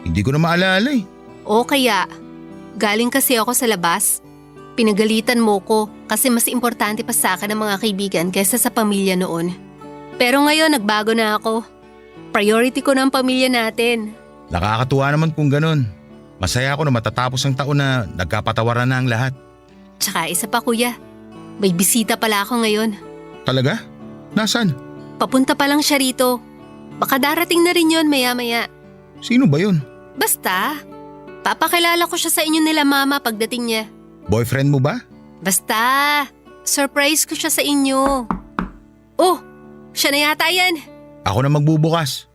Hindi ko na maalala eh. O kaya, galing kasi ako sa labas. Pinagalitan mo ko kasi mas importante pa sa akin ang mga kaibigan kaysa sa pamilya noon. Pero ngayon nagbago na ako. Priority ko na ang pamilya natin. Nakakatuwa naman kung ganun. Masaya ako na matatapos ang taon na nagkapatawaran na ang lahat. Tsaka isa pa kuya, may bisita pala ako ngayon. Talaga? Nasaan? Papunta pa lang siya rito. Baka darating na rin yon maya-maya. Sino ba yun? Basta, papakilala ko siya sa inyo nila mama pagdating niya. Boyfriend mo ba? Basta, surprise ko siya sa inyo. Oh, siya na yata yan. Ako na magbubukas.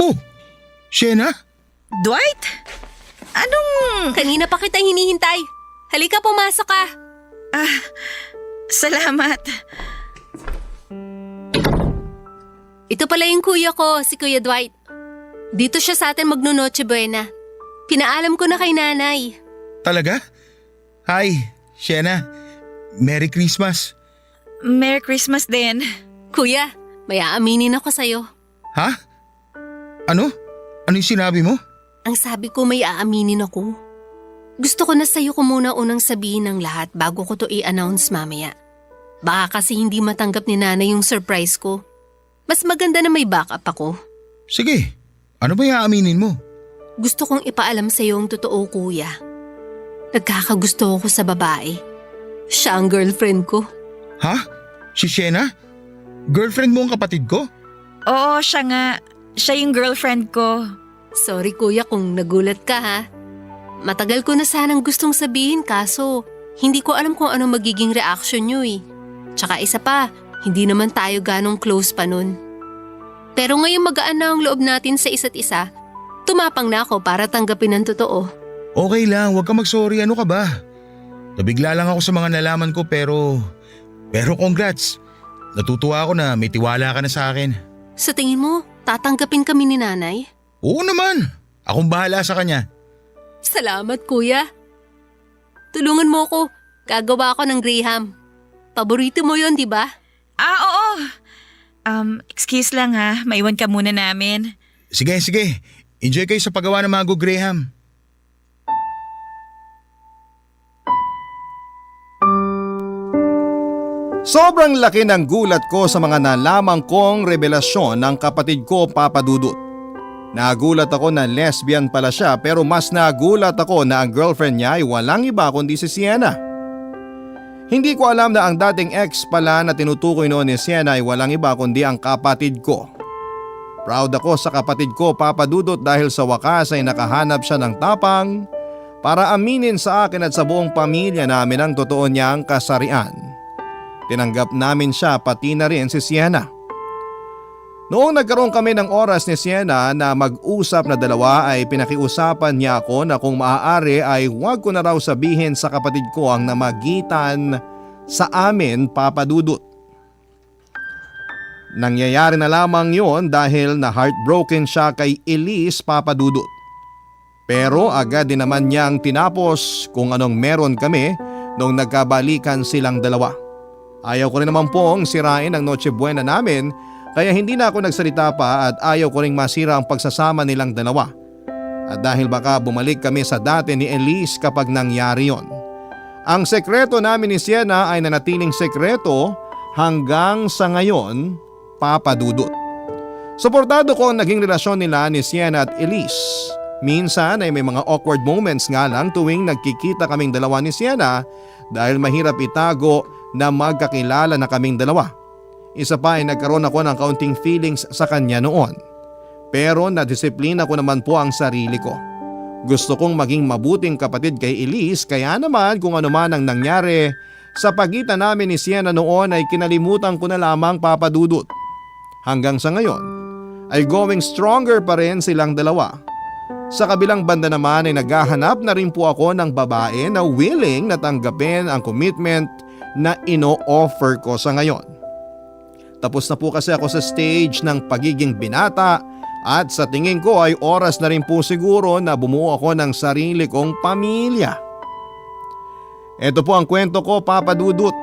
Oh, Shena? Dwight? Anong... Kanina pa kita hinihintay. Halika, pumasok ka. Salamat. Ito pala yung kuya ko, si Kuya Dwight. Dito siya sa atin magno-Noche Buena. Pinaalam ko na kay nanay. Talaga? Hi, Shena. Merry Christmas. Merry Christmas din. Kuya, may aaminin ako sa'yo. Ha? Ano? Ano yung sinabi mo? Ang sabi ko may aaminin ako. Gusto ko na sa'yo ko muna unang sabihin ng lahat bago ko to i-announce mamaya. Baka kasi hindi matanggap ni nanay yung surprise ko. Mas maganda na may backup ako. Sige, ano ba yung aaminin mo? Gusto kong ipaalam sa'yo ang totoo, kuya. Nagkakagusto ako sa babae. Siya ang girlfriend ko. Ha? Si Shena? Girlfriend mo ang kapatid ko? Oo, siya nga. Siya yung girlfriend ko. Sorry kuya kung nagulat ka ha. Matagal ko na sanang gustong sabihin kaso hindi ko alam kung ano magiging reaction nyo eh. Tsaka isa pa, hindi naman tayo ganong close pa nun. Pero ngayon magaan na ang loob natin sa isa't isa, tumapang na ako para tanggapin ang totoo. Okay lang, huwag ka mag-sorry. Ano ka ba? Nabigla lang ako sa mga nalaman ko pero congrats. Natutuwa ako na may tiwala ka na sa akin. Sa tingin mo, tatanggapin kami ni nanay? Oo naman. Akong bahala sa kanya. Salamat kuya. Tulungan mo ko. Gagawa ako ng Graham. Paborito mo yon, di ba? Oo. Excuse lang ha. Maiwan ka muna namin. Sige. Enjoy kayo sa paggawa ng Mango Graham. Sobrang laki ng gulat ko sa mga nalaman kong revelasyon ng kapatid ko, Papa Dudut. Nagulat ako na lesbian pala siya pero mas nagulat ako na ang girlfriend niya ay walang iba kundi si Sienna. Hindi ko alam na ang dating ex pala na tinutukoy noon ni Sienna ay walang iba kundi ang kapatid ko. Proud ako sa kapatid ko, Papa Dudut, dahil sa wakas ay nakahanap siya ng tapang para aminin sa akin at sa buong pamilya namin ang totoo niyang kasarian. Tinanggap namin siya pati na rin si Sienna. Noong nagkaroon kami ng oras ni Sienna na mag-usap na dalawa ay pinakiusapan niya ako na kung maaari ay huwag ko na raw sabihin sa kapatid ko ang namagitan sa amin, Papa Dudut. Nangyayari na lamang yon dahil na heartbroken siya kay Elise, Papa Dudut. Pero agad din naman niyang tinapos kung anong meron kami noong nagkabalikan silang dalawa. Ayaw ko rin naman pong sirain ang Noche Buena namin kaya hindi na ako nagsalita pa at ayaw ko ring masira ang pagsasama nilang dalawa. At dahil baka bumalik kami sa dati ni Elise kapag nangyari yon. Ang sekreto namin ni Sienna ay nanatiling sekreto hanggang sa ngayon, Papa Dudut. Suportado ko ang naging relasyon nila ni Sienna at Elise. Minsan ay may mga awkward moments nga lang tuwing nagkikita kaming dalawa ni Sienna dahil mahirap itago na magkakilala na kaming dalawa. Isa pa ay nagkaroon ako ng kaunting feelings sa kanya noon. Pero nadisiplina ko naman po ang sarili ko. Gusto kong maging mabuting kapatid kay Elise kaya naman kung ano man ang nangyari sa pagitan namin ni Sienna noon ay kinalimutan ko na lamang, Papa Dudut. Hanggang sa ngayon ay going stronger pa rin silang dalawa. Sa kabilang banda naman ay naghahanap na rin po ako ng babae na willing na tanggapin ang commitment na ino-offer ko sa ngayon. Tapos na po kasi ako sa stage ng pagiging binata at sa tingin ko ay oras na rin po siguro na bumuo ako ng sarili kong pamilya. Ito po ang kwento ko, Papa Dudut.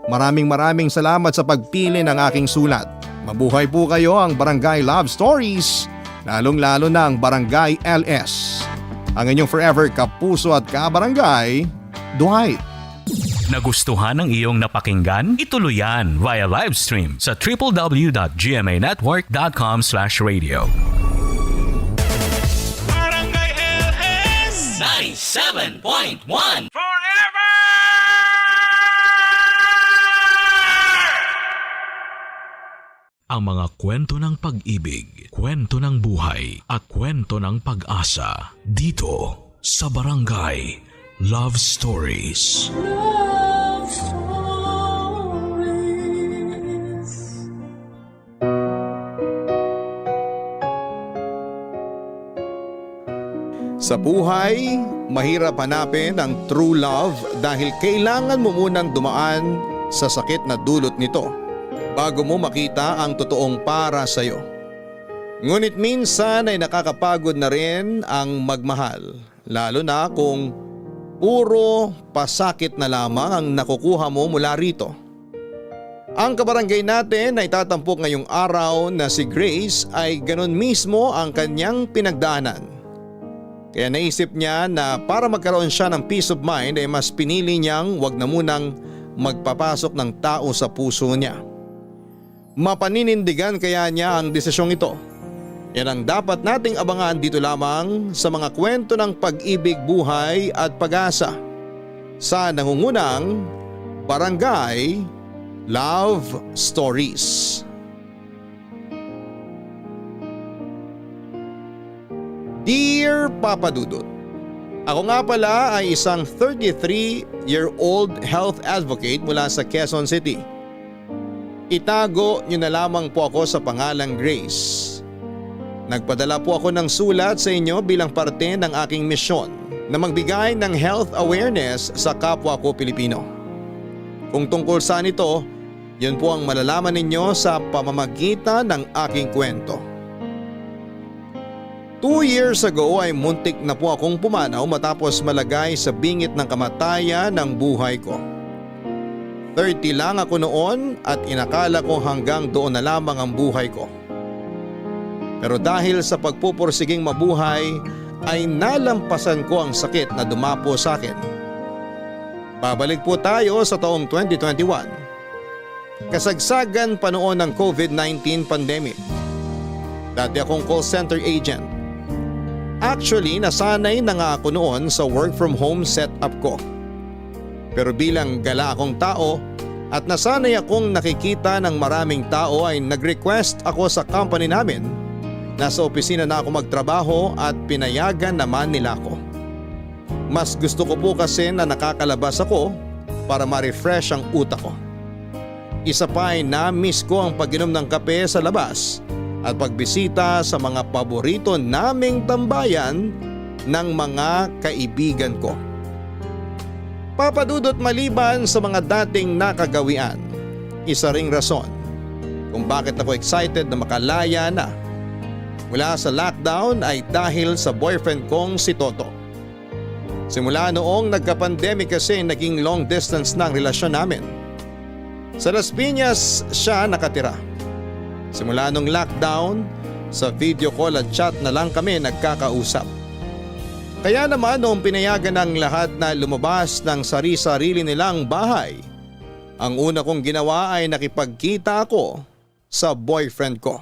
Maraming salamat sa pagpili ng aking sulat. Mabuhay po kayo ang Barangay Love Stories, lalong-lalo na ang Barangay LS. Ang inyong forever kapuso at kabarangay, Dwight. Nagustuhan ng iyong napakinggan? Ituloy yan via live stream sa www.gmanetwork.com/radio. Barangay LS 97.1 Forever! ang mga kwento ng pag-ibig, kwento ng buhay at kwento ng pag-asa dito sa Barangay Love Stories. Love Stories. Sa buhay, mahirap hanapin ang true love dahil kailangan mo munang dumaan sa sakit na dulot nito bago mo makita ang totoong para sa iyo. Ngunit minsan ay nakakapagod na rin ang magmahal, lalo na kung puro pasakit na lamang ang nakukuha mo mula rito. Ang kabarangay natin ay tatampok ngayong araw na si Grace ay ganun mismo ang kanyang pinagdaanan. Kaya naisip niya na para magkaroon siya ng peace of mind ay mas pinili niyang wag na munang magpapasok ng tao sa puso niya. Mapaninindigan kaya niya ang desisyong ito. Yan ang dapat nating abangan dito lamang sa mga kwento ng pag-ibig, buhay at pag-asa sa nangungunang Barangay Love Stories. Dear Papa Dudut, ako nga pala ay isang 33-year-old health advocate mula sa Quezon City. Itago niyo na lamang po ako sa pangalang Grace. Nagpadala po ako ng sulat sa inyo bilang parte ng aking misyon na magbigay ng health awareness sa kapwa ko Pilipino. Kung tungkol saan ito, yun po ang malalaman ninyo sa pamamagitan ng aking kwento. 2 years ago ay muntik na po akong pumanaw matapos malagay sa bingit ng kamatayan ng buhay ko. 30 lang ako noon at inakala ko hanggang doon na lamang ang buhay ko. Pero dahil sa pagpupursiging mabuhay ay nalampasan ko ang sakit na dumapo sa akin. Babalik po tayo sa taong 2021. Kasagsagan pa noon ng COVID-19 pandemic. Dati akong call center agent. Actually, nasanay na nga ako noon sa work from home setup ko. Pero bilang gala akong tao at nasanay akong nakikita ng maraming tao ay nag-request ako sa company namin. Nasa opisina na ako magtrabaho at pinayagan naman nila ako. Mas gusto ko po kasi na nakakalabas ako para ma-refresh ang utak ko. Isa pa ay na-miss ko ang pag-inom ng kape sa labas at pagbisita sa mga paborito naming tambayan ng mga kaibigan ko. Papadudot maliban sa mga dating nakagawian, isa ring rason kung bakit ako excited na makalaya na mula sa lockdown ay dahil sa boyfriend kong si Toto. Simula noong nagka-pandemic kasi naging long distance na ang relasyon namin. Sa Las Piñas siya nakatira. Simula nung lockdown, sa video call at chat na lang kami nagkakausap. Kaya naman noong pinayagan ng lahat na lumabas ng sari-sarili nilang bahay, ang una kong ginawa ay nakipagkita ako sa boyfriend ko.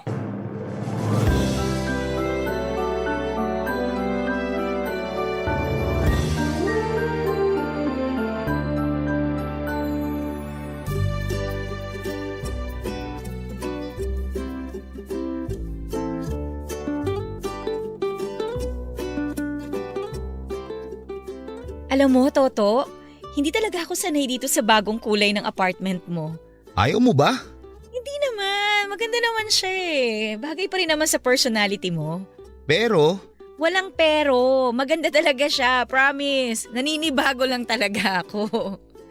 Alam mo, Toto, hindi talaga ako sanay dito sa bagong kulay ng apartment mo. Ayaw mo ba? Hindi naman, maganda naman siya eh. Bagay pa rin naman sa personality mo. Pero, Walang pero, maganda talaga siya, promise. Naninibago lang talaga ako.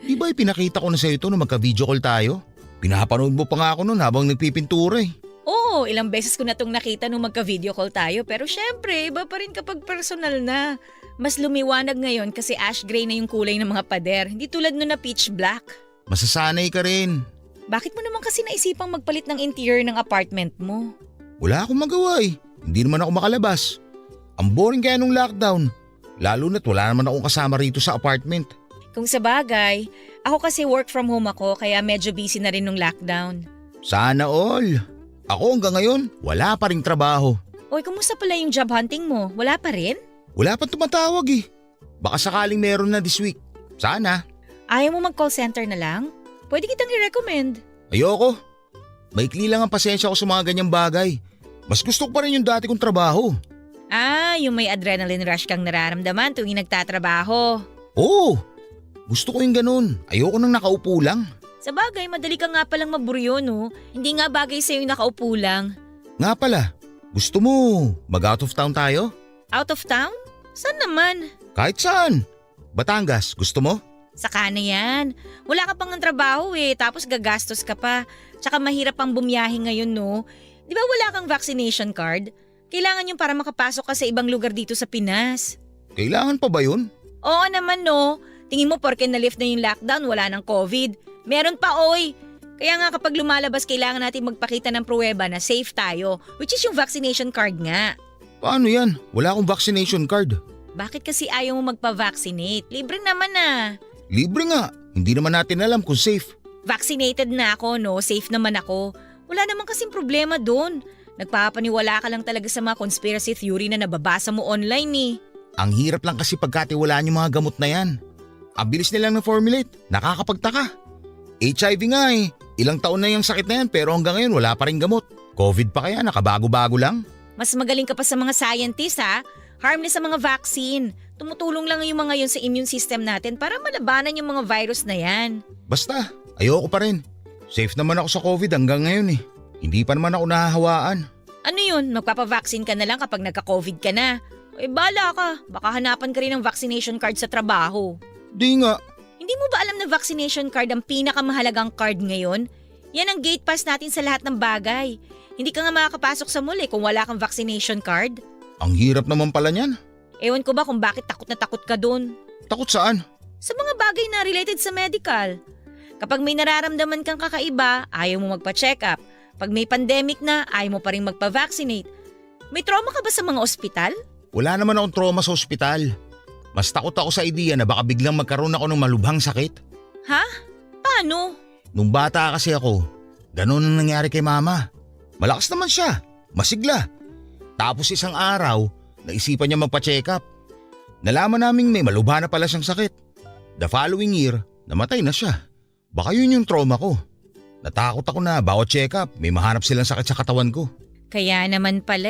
di ba ipinakita ko na sa'yo ito nung magka-video call tayo? Pinapanood mo pa nga ako noon habang nagpipintura eh. Oo, ilang beses ko na itong nakita nung magka-video call tayo pero syempre, iba pa rin kapag personal na. Mas lumiwanag ngayon kasi ash gray na yung kulay ng mga pader, hindi tulad nun na peach black. Masasanay ka rin. Bakit mo naman kasi naisipang magpalit ng interior ng apartment mo? Wala akong magawa eh. Hindi naman ako makalabas. Ang boring kaya nung lockdown. Lalo na't wala naman akong kasama rito sa apartment. Kung sa bagay, ako kasi work from home ako kaya medyo busy na rin nung lockdown. Sana all. Ako hanggang ngayon, wala pa ring trabaho. Oy, kumusta pala yung job hunting mo? Wala pa rin? Wala pang tumatawag eh. Baka sakaling meron na this week. Sana. Ayaw mo mag-call center na lang? Pwede kitang i-recommend. Ayoko. Maikli lang ang pasensya ko sa mga ganyang bagay. Mas gusto ko pa rin yung dati kong trabaho. Yung may adrenaline rush kang nararamdaman tuwing nagtatrabaho. Oo, gusto ko yung ganun. Ayoko nang nakaupo lang. Sa bagay, madali ka nga palang maburyo, no? Hindi nga bagay sa'yo yung nakaupo lang. Nga pala, gusto mo mag-out of town tayo? Out of town? Saan naman? Kahit saan. Batangas, gusto mo? Saka na yan. Wala ka pang ng trabaho tapos gagastos ka pa. Tsaka mahirap pang bumiyahe ngayon, no? Di ba wala kang vaccination card? Kailangan yung para makapasok ka sa ibang lugar dito sa Pinas. Kailangan pa ba yun? Oo naman, no? Tingin mo porke na-lift na yung lockdown, wala ng COVID. Meron pa, oy! Kaya nga kapag lumalabas, kailangan natin magpakita ng pruweba na safe tayo, which is yung vaccination card nga. Paano yan? Wala akong vaccination card. Bakit kasi ayaw mo magpa-vaccinate? Libre naman ah. Libre nga. Hindi naman natin alam kung safe. Vaccinated na ako, no? Safe naman ako. Wala naman kasing problema doon. Nagpapaniwala ka lang talaga sa mga conspiracy theory na nababasa mo online eh. Ang hirap lang kasi pagkatiwalaan yung mga gamot na yan. Ang bilis nilang na-formulate. Nakakapagtaka. HIV nga eh. Ilang taon na yung sakit na yan pero hanggang ngayon wala pa rin gamot. COVID pa kaya, nakabago-bago lang. Mas magaling ka pa sa mga scientists ha. Harmless sa mga vaccine. Tumutulong lang yung mga yun sa immune system natin para malabanan yung mga virus na yan. Basta, ayoko pa rin. Safe naman ako sa COVID hanggang ngayon eh. Hindi pa naman ako nahahawaan. Ano yun? Magpapavaccine ka na lang kapag nagka-COVID ka na. Bala ka. Baka hanapan ka rin ng vaccination card sa trabaho. Di nga. Hindi mo ba alam na vaccination card ang pinakamahalagang card ngayon? Yan ang gate pass natin sa lahat ng bagay. Hindi ka nga makakapasok sa mall kung wala kang vaccination card. Ang hirap naman pala niyan. Ewan ko ba kung bakit takot na takot ka dun? Takot saan? Sa mga bagay na related sa medical. Kapag may nararamdaman kang kakaiba, ayaw mo magpa-check up. Pag may pandemic na, ayaw mo pa rin magpa-vaccinate. May trauma ka ba sa mga ospital? Wala naman akong trauma sa ospital. Mas takot ako sa idea na baka biglang magkaroon ako ng malubhang sakit. Ha? Paano? Nung bata kasi ako, ganun ang nangyari kay mama. Malakas naman siya, masigla. Tapos isang araw, naisipan niya magpa-check up. Nalaman naming may malubha na pala siyang sakit. The following year, namatay na siya. Baka yun yung trauma ko. Natakot ako na bawat check up, may mahanap silang sakit sa katawan ko. Kaya naman pala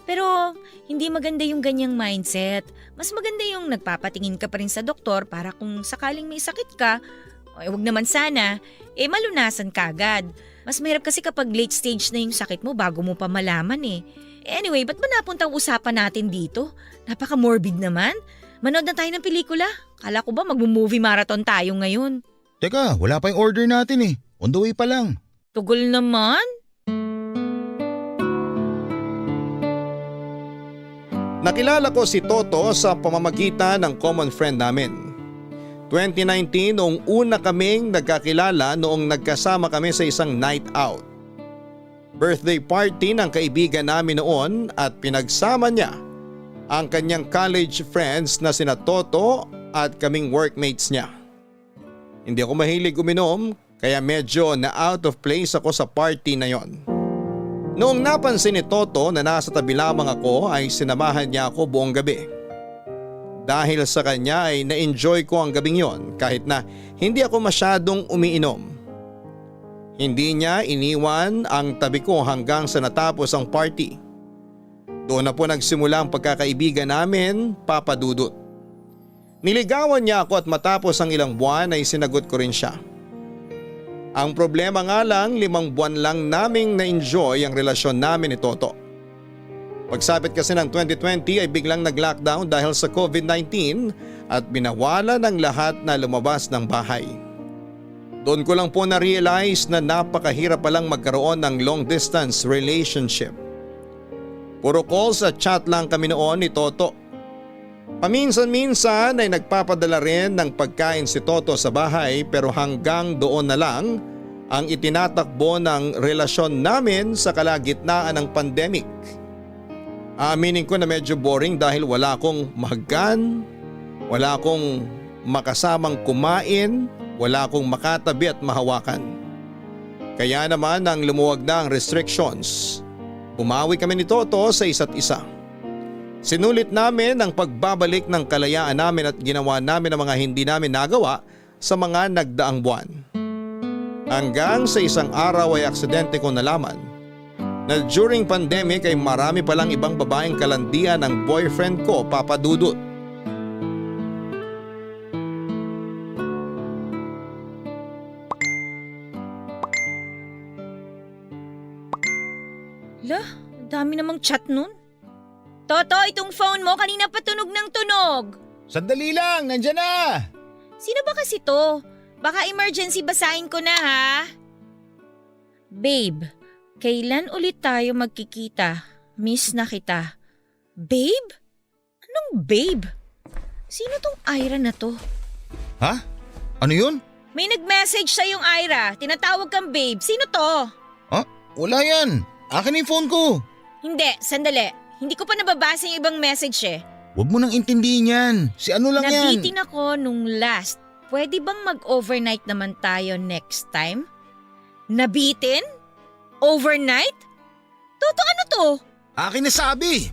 Pero hindi maganda yung ganyang mindset. Mas maganda yung nagpapatingin ka pa rin sa doktor para kung sakaling may sakit ka, wag naman sana, malunasan ka agad. Mas mahirap kasi kapag late stage na yung sakit mo bago mo pa malaman Anyway, ba't ba napunta ang usapan natin dito? Napaka-morbid naman. Manood na tayo ng pelikula. Kala ko ba mag-movie marathon tayo ngayon? Teka, wala pa yung order natin On the way pa lang. Tugol naman. Nakilala ko si Toto sa pamamagitan ng common friend namin. 2019 noong una kaming nagkakilala noong nagkasama kami sa isang night out. Birthday party ng kaibigan namin noon at pinagsama niya ang kanyang college friends na sina Toto at kaming workmates niya. Hindi ako mahilig uminom kaya medyo na out of place ako sa party na yon. Noong napansin ni Toto na nasa tabi lamang ako ay sinamahan niya ako buong gabi. Dahil sa kanya ay na-enjoy ko ang gabing yon kahit na hindi ako masyadong umiinom. Hindi niya iniwan ang tabi ko hanggang sa natapos ang party. Doon na po nagsimula ang pagkakaibigan namin, Papa Dudut. Niligawan niya ako at matapos ang ilang buwan ay sinagot ko rin siya. Ang problema nga lang, 5 buwan lang naming na-enjoy ang relasyon namin ni Toto. Pagsapit kasi ng 2020 ay biglang nag-lockdown dahil sa COVID-19 at binawalan ng lahat na lumabas ng bahay. Doon ko lang po na-realize na napakahirap palang magkaroon ng long distance relationship. Puro calls at chat lang kami noon ni Toto. Paminsan-minsan ay nagpapadala rin ng pagkain si Toto sa bahay pero hanggang doon na lang ang itinatakbo ng relasyon namin sa kalagitnaan ng pandemic. Aminin ko na medyo boring dahil wala akong mahagan, wala akong makasamang kumain, wala akong makatabi at mahawakan. Kaya naman nang lumuwag na ang restrictions, bumawi kami ni Toto sa isa't isa. Sinulit namin ang pagbabalik ng kalayaan namin at ginawa namin ang mga hindi namin nagawa sa mga nagdaang buwan. Hanggang sa isang araw ay aksidente ko nalaman na during pandemic ay marami palang ibang babaeng kalandian ng boyfriend ko, Papa Dudut. Lah, ang dami namang chat nun. Toto, itong phone mo kanina pa tunog ng tunog. Sandali lang, nandyan na! Sino ba kasi to? Baka emergency basahin ko na ha. Babe, kailan ulit tayo magkikita? Miss na kita. Babe? Anong babe? Sino tong Ira na to? Ha? Ano yun? May nag-message sa yung Ira. Tinatawag kang babe. Sino to? Ha? Wala yan. Akin yung phone ko. Hindi, sandali. Hindi ko pa nababasa yung ibang message eh. Huwag mo nang intindihin yan. Si ano lang yan. Nabitin ako nung last. Pwede bang mag-overnight naman tayo next time? Nabitin? Overnight? Toto, ano to? Akin na sabi.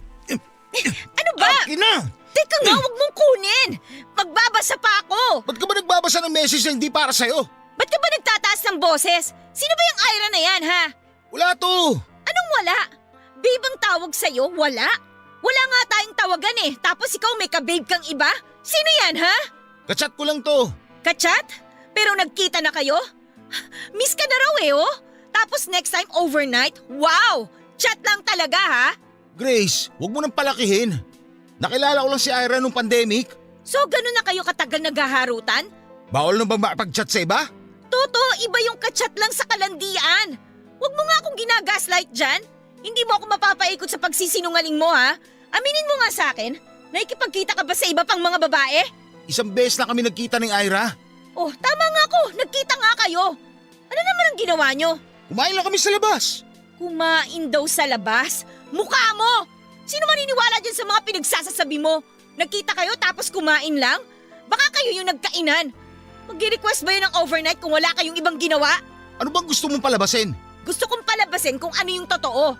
Ano ba? Akin na! Teka nga, huwag mong kunin! Magbabasa pa ako! Ba't ka ba nagbabasa ng message na hindi para sa'yo? Ba't ka ba nagtataas ng boses? Sino ba yung Ira na yan, ha? Wala to! Anong wala? Babe ang tawag sa'yo? Wala? Wala nga tayong tawagan eh, tapos ikaw may ka-babe kang iba? Sino yan, ha? Kachat ko lang to. Kachat? Pero nagkita na kayo? Miss ka na raw eh, oh! Tapos next time overnight? Wow! Chat lang talaga, ha? Grace, huwag mo nang palakihin. Nakilala ko lang si Ira nung pandemic. So ganun na kayo katagal naghaharutan? Bawal na bang makipag-chat sa iba? Toto, iba yung kachat lang sa kalandian. Huwag mo nga akong ginagaslight dyan. Hindi mo ako mapapaikot sa pagsisinungaling mo, ha? Aminin mo nga sa akin, nakikipagkita ka ba sa iba pang mga babae? Isang beses na kami nagkita ng Ira. Oh, tama nga ako. Nagkita nga kayo. Ano naman ang ginawa nyo? Kumain lang kami sa labas. Kumain daw sa labas? Mukha mo! Sino maniniwala dyan sa mga pinagsasasabi mo? Nagkita kayo tapos kumain lang? Baka kayo yung nagkainan. Mag-request ba yun ng overnight kung wala kayong ibang ginawa? Ano bang gusto mong palabasin? Gusto kong palabasin kung ano yung totoo.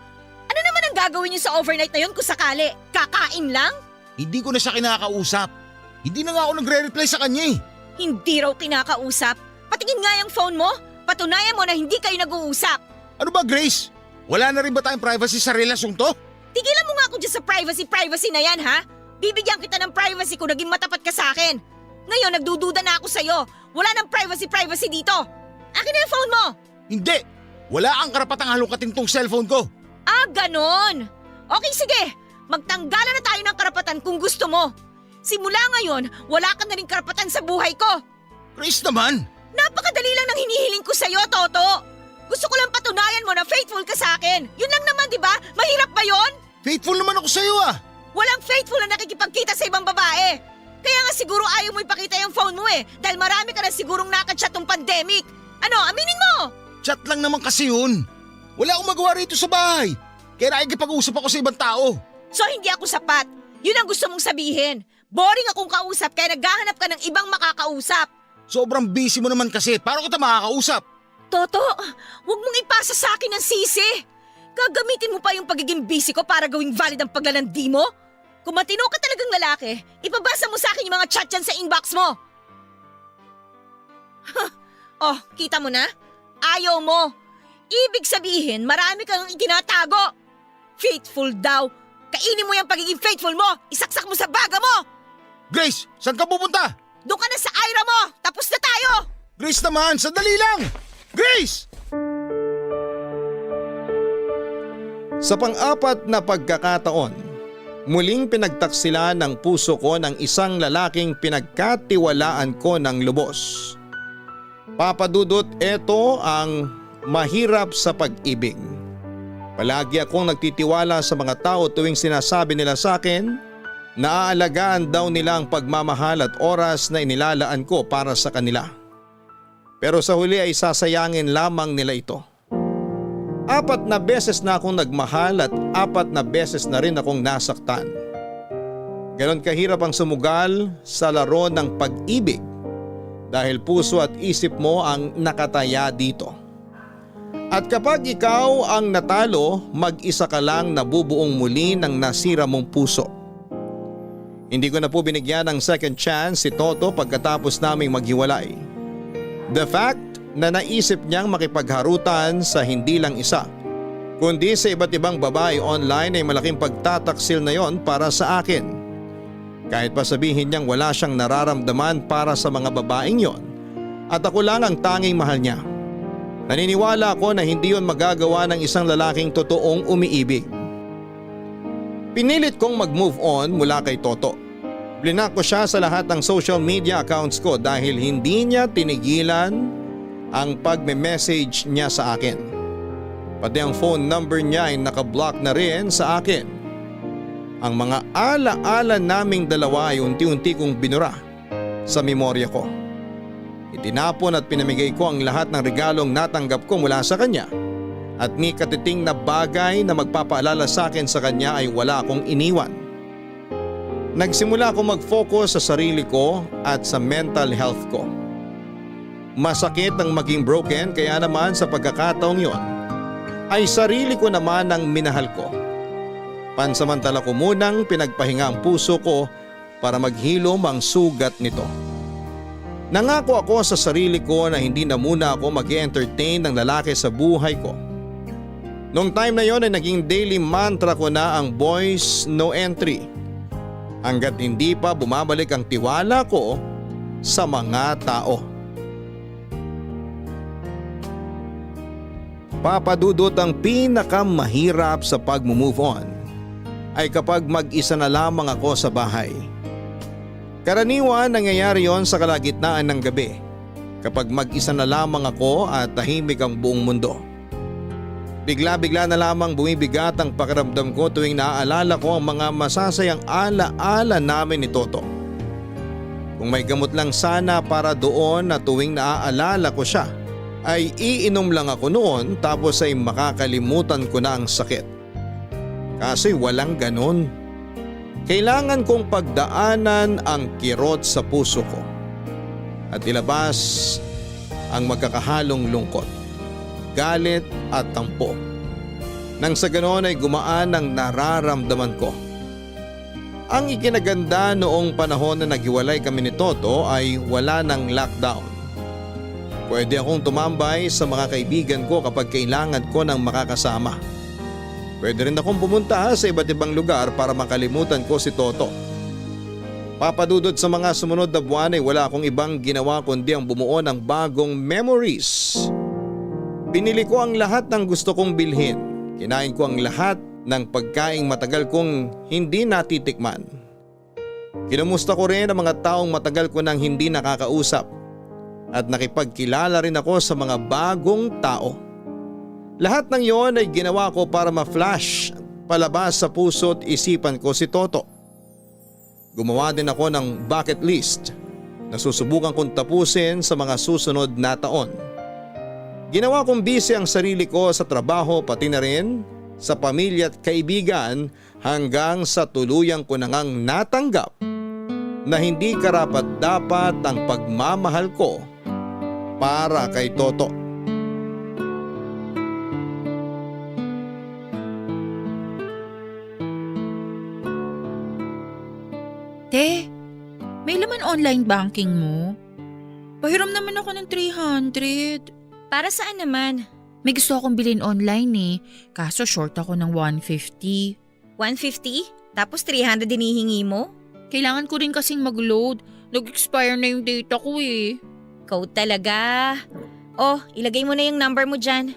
Ano naman ang gagawin niyo sa overnight na yun kung sakali? Kakain lang? Hindi ko na siya kinakausap. Hindi na nga ako nagre-reply sa kanya eh. Hindi raw kinakausap. Patingin nga yung phone mo. Patunayan mo na hindi kayo nag-uusap. Ano ba, Grace? Wala na rin ba tayong privacy sa relasyong to? Tigilan mo nga ako dyan sa privacy na yan, ha? Bibigyan kita ng privacy kung naging matapat ka sa akin. Ngayon, nagdududa na ako sa'yo. Wala nang privacy dito. Akin na yung phone mo. Hindi. Wala kang karapatang halungkatin tong cellphone ko. Ah, ganon. Okay, sige. Magtanggalan na tayo ng karapatan kung gusto mo. Simula ngayon, wala ka na rin karapatan sa buhay ko. Grace naman. Napakadali lang ng hinihiling ko sa'yo, Toto. Gusto ko lang patunayan mo na faithful ka sa akin. Yun lang naman, di ba? Mahirap ba yon? Faithful naman ako sa'yo ah. Walang faithful na nakikipagkita sa ibang babae. Kaya nga siguro ayaw mo ipakita yung phone mo eh. Dahil marami ka na sigurong nakachat tong pandemic. Ano, aminin mo? Chat lang naman kasi yun. Wala akong magawa rito sa bahay. Kaya nakikipag-usap ako sa ibang tao. So hindi ako sapat. Yun ang gusto mong sabihin. Boring akong kausap kaya naghahanap ka ng ibang makakausap. Sobrang busy mo naman kasi. Paano kita makakausap? Toto, huwag mong ipasa sa akin ang sisi. Gagamitin mo pa yung pagiging busy ko para gawing valid ang paglalandi mo? Kung matino ka talagang lalaki, ipabasa mo sa akin yung mga chat dyan sa inbox mo. Oh, kita mo na? Ayaw mo. Ibig sabihin, marami kang itinatago. Faithful daw. Kainin mo yung pagiging faithful mo. Isaksak mo sa baga mo. Grace, saan ka pupunta? Doon ka na sa Ira mo. Tapos na tayo. Grace naman, sandali lang. Grace! Sa pang-apat na pagkakataon, muling pinagtaksilan ng puso ko ng isang lalaking pinagkatiwalaan ko ng lubos. Papa Dudut, ito ang mahirap sa pag-ibig. Palagi akong nagtitiwala sa mga tao tuwing sinasabi nila sa akin na aalagaan daw nila ang pagmamahal at oras na inilalaan ko para sa kanila. Pero sa huli ay sasayangin lamang nila ito. 4 na beses na akong nagmahal at 4 na beses na rin akong nasaktan. Ganon kahirap ang sumugal sa laro ng pag-ibig dahil puso at isip mo ang nakataya dito. At kapag ikaw ang natalo, mag-isa ka lang nabubuong muli ng nasira mong puso. Hindi ko na po binigyan ng second chance si Toto pagkatapos naming maghiwalay. The fact na naisip niyang makipagharutan sa hindi lang isa, kundi sa iba't ibang babae online ay malaking pagtataksil na yon para sa akin. Kahit pa sabihin niyang wala siyang nararamdaman para sa mga babaeng yon at ako lang ang tanging mahal niya. Naniniwala ako na hindi yon magagawa ng isang lalaking totoong umiibig. Pinilit kong mag-move on mula kay Toto. Blinak ko siya sa lahat ng social media accounts ko dahil hindi niya tinigilan ang pagme-message niya sa akin. Pati ang phone number niya ay nakablock na rin sa akin. Ang mga ala-ala naming dalawa ay unti-unti kong binura sa memorya ko. Itinapon at pinamigay ko ang lahat ng regalong natanggap ko mula sa kanya. At ni katiting na bagay na magpapaalala sa akin sa kanya ay wala akong iniwan. Nagsimula akong mag-focus sa sarili ko at sa mental health ko. Masakit ang maging broken, kaya naman sa pagkakataong yon ay sarili ko naman ang minahal ko. Pansamantala ko munang pinagpahinga ang puso ko para maghilom ang sugat nito. Nangako ako sa sarili ko na hindi na muna ako mag-entertain ng lalaki sa buhay ko. Noong time na yon ay naging daily mantra ko na ang boys no entry. Hanggat hindi pa bumabalik ang tiwala ko sa mga tao. Papadudot, ang pinakamahirap sa pag-move on ay kapag mag-isa na lamang ako sa bahay. Karaniwan nangyayari yon sa kalagitnaan ng gabi kapag mag-isa na lamang ako at tahimik ang buong mundo. Bigla-bigla na lamang bumibigat ang pakiramdam ko tuwing naaalala ko ang mga masasayang ala-ala namin ni Toto. Kung may gamot lang sana para doon na tuwing naaalala ko siya, ay iinom lang ako noon tapos ay makakalimutan ko na ang sakit. Kasi walang ganon. Kailangan kong pagdaanan ang kirot sa puso ko at ilabas ang magkakahalong lungkot, galit at tampo. Nang sa ganon ay gumaan ang nararamdaman ko. Ang ikinaganda noong panahon na naghiwalay kami ni Toto ay wala ng lockdown. Pwede akong tumambay sa mga kaibigan ko kapag kailangan ko ng makakasama. Pwede rin akong pumunta sa iba't ibang lugar para makalimutan ko si Toto. Papadudot, sa mga sumunod na buwan ay wala akong ibang ginawa kundi ang bumuo ng bagong memories. Binili ko ang lahat ng gusto kong bilhin. Kinain ko ang lahat ng pagkaing matagal kong hindi natitikman. Kinumusta ko rin ang mga taong matagal ko nang hindi nakakausap. At nakipagkilala rin ako sa mga bagong tao. Lahat ng yon ay ginawa ko para ma-flash palabas sa puso't isipan ko si Toto. Gumawa din ako ng bucket list na susubukan kong tapusin sa mga susunod na taon. Ginawa kong busy ang sarili ko sa trabaho pati na rin sa pamilya at kaibigan hanggang sa tuluyang ko nang natanggap na hindi karapat-dapat ang pagmamahal ko para kay Toto. Te, may laman online banking mo? Pahiram naman ako ng 300. Para saan naman? May gusto akong bilhin online eh, kaso short ako ng 150. 150? Tapos 300 dinihingi mo? Kailangan ko rin kasing mag-load. Nag-expire na yung data ko eh. Ikaw talaga. Oh, ilagay mo na yung number mo dyan.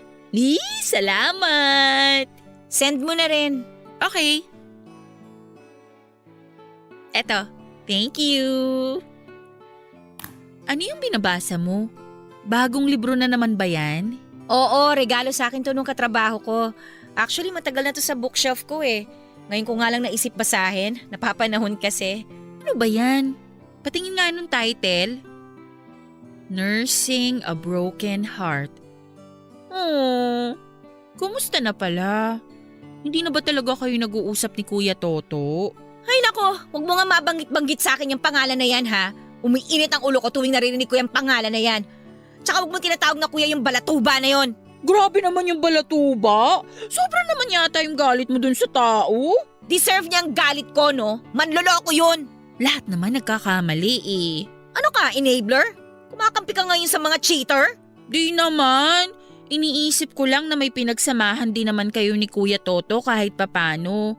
Salamat! Send mo na rin. Okay. Eto, thank you. Ano yung binabasa mo? Bagong libro na naman ba yan? Oo, regalo sa akin to nung katrabaho ko. Actually, matagal na to sa bookshelf ko eh. Ngayon ko nga lang naisip basahin, napapanahon kasi. Ano ba yan? Patingin nga nung title. Nursing a Broken Heart. Oh, kumusta na pala? Hindi na ba talaga kayo nag-uusap ni Kuya Toto? Ay nako, huwag mo nga mabanggit-banggit sa akin yung pangalan na yan ha. Umiinit ang ulo ko tuwing naririnig ko yung pangalan na yan. Tsaka huwag mo tinatawag na kuya yung balatuba na yon. Grabe naman yung balatuba. Sobra naman yata yung galit mo dun sa tao. Deserve niya ang galit ko, no? Manloloko yun. Lahat naman nagkakamali eh. Ano ka, enabler? Kumakampi ka ngayon sa mga cheater? Di naman. Iniisip ko lang na may pinagsamahan din naman kayo ni Kuya Toto kahit papano.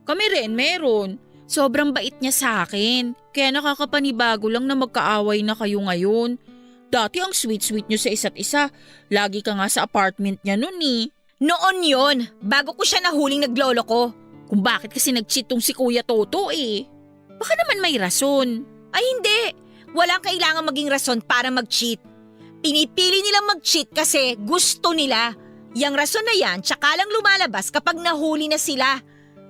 Kami rin meron. Sobrang bait niya sa akin. Kaya nakakapanibago lang na magkaaway na kayo ngayon. Dati ang sweet-sweet niyo sa isa't isa. Lagi ka nga sa apartment niya nun eh. Noon yon, bago ko siya nahuling naglolo ko. Kung bakit kasi nag-cheat tong si Kuya Toto eh. Baka naman may rason. Ay hindi, walang kailangan maging rason para mag-cheat. Pinipili nilang mag-cheat kasi gusto nila. Yang rason na yan, tsaka lang lumalabas kapag nahuli na sila.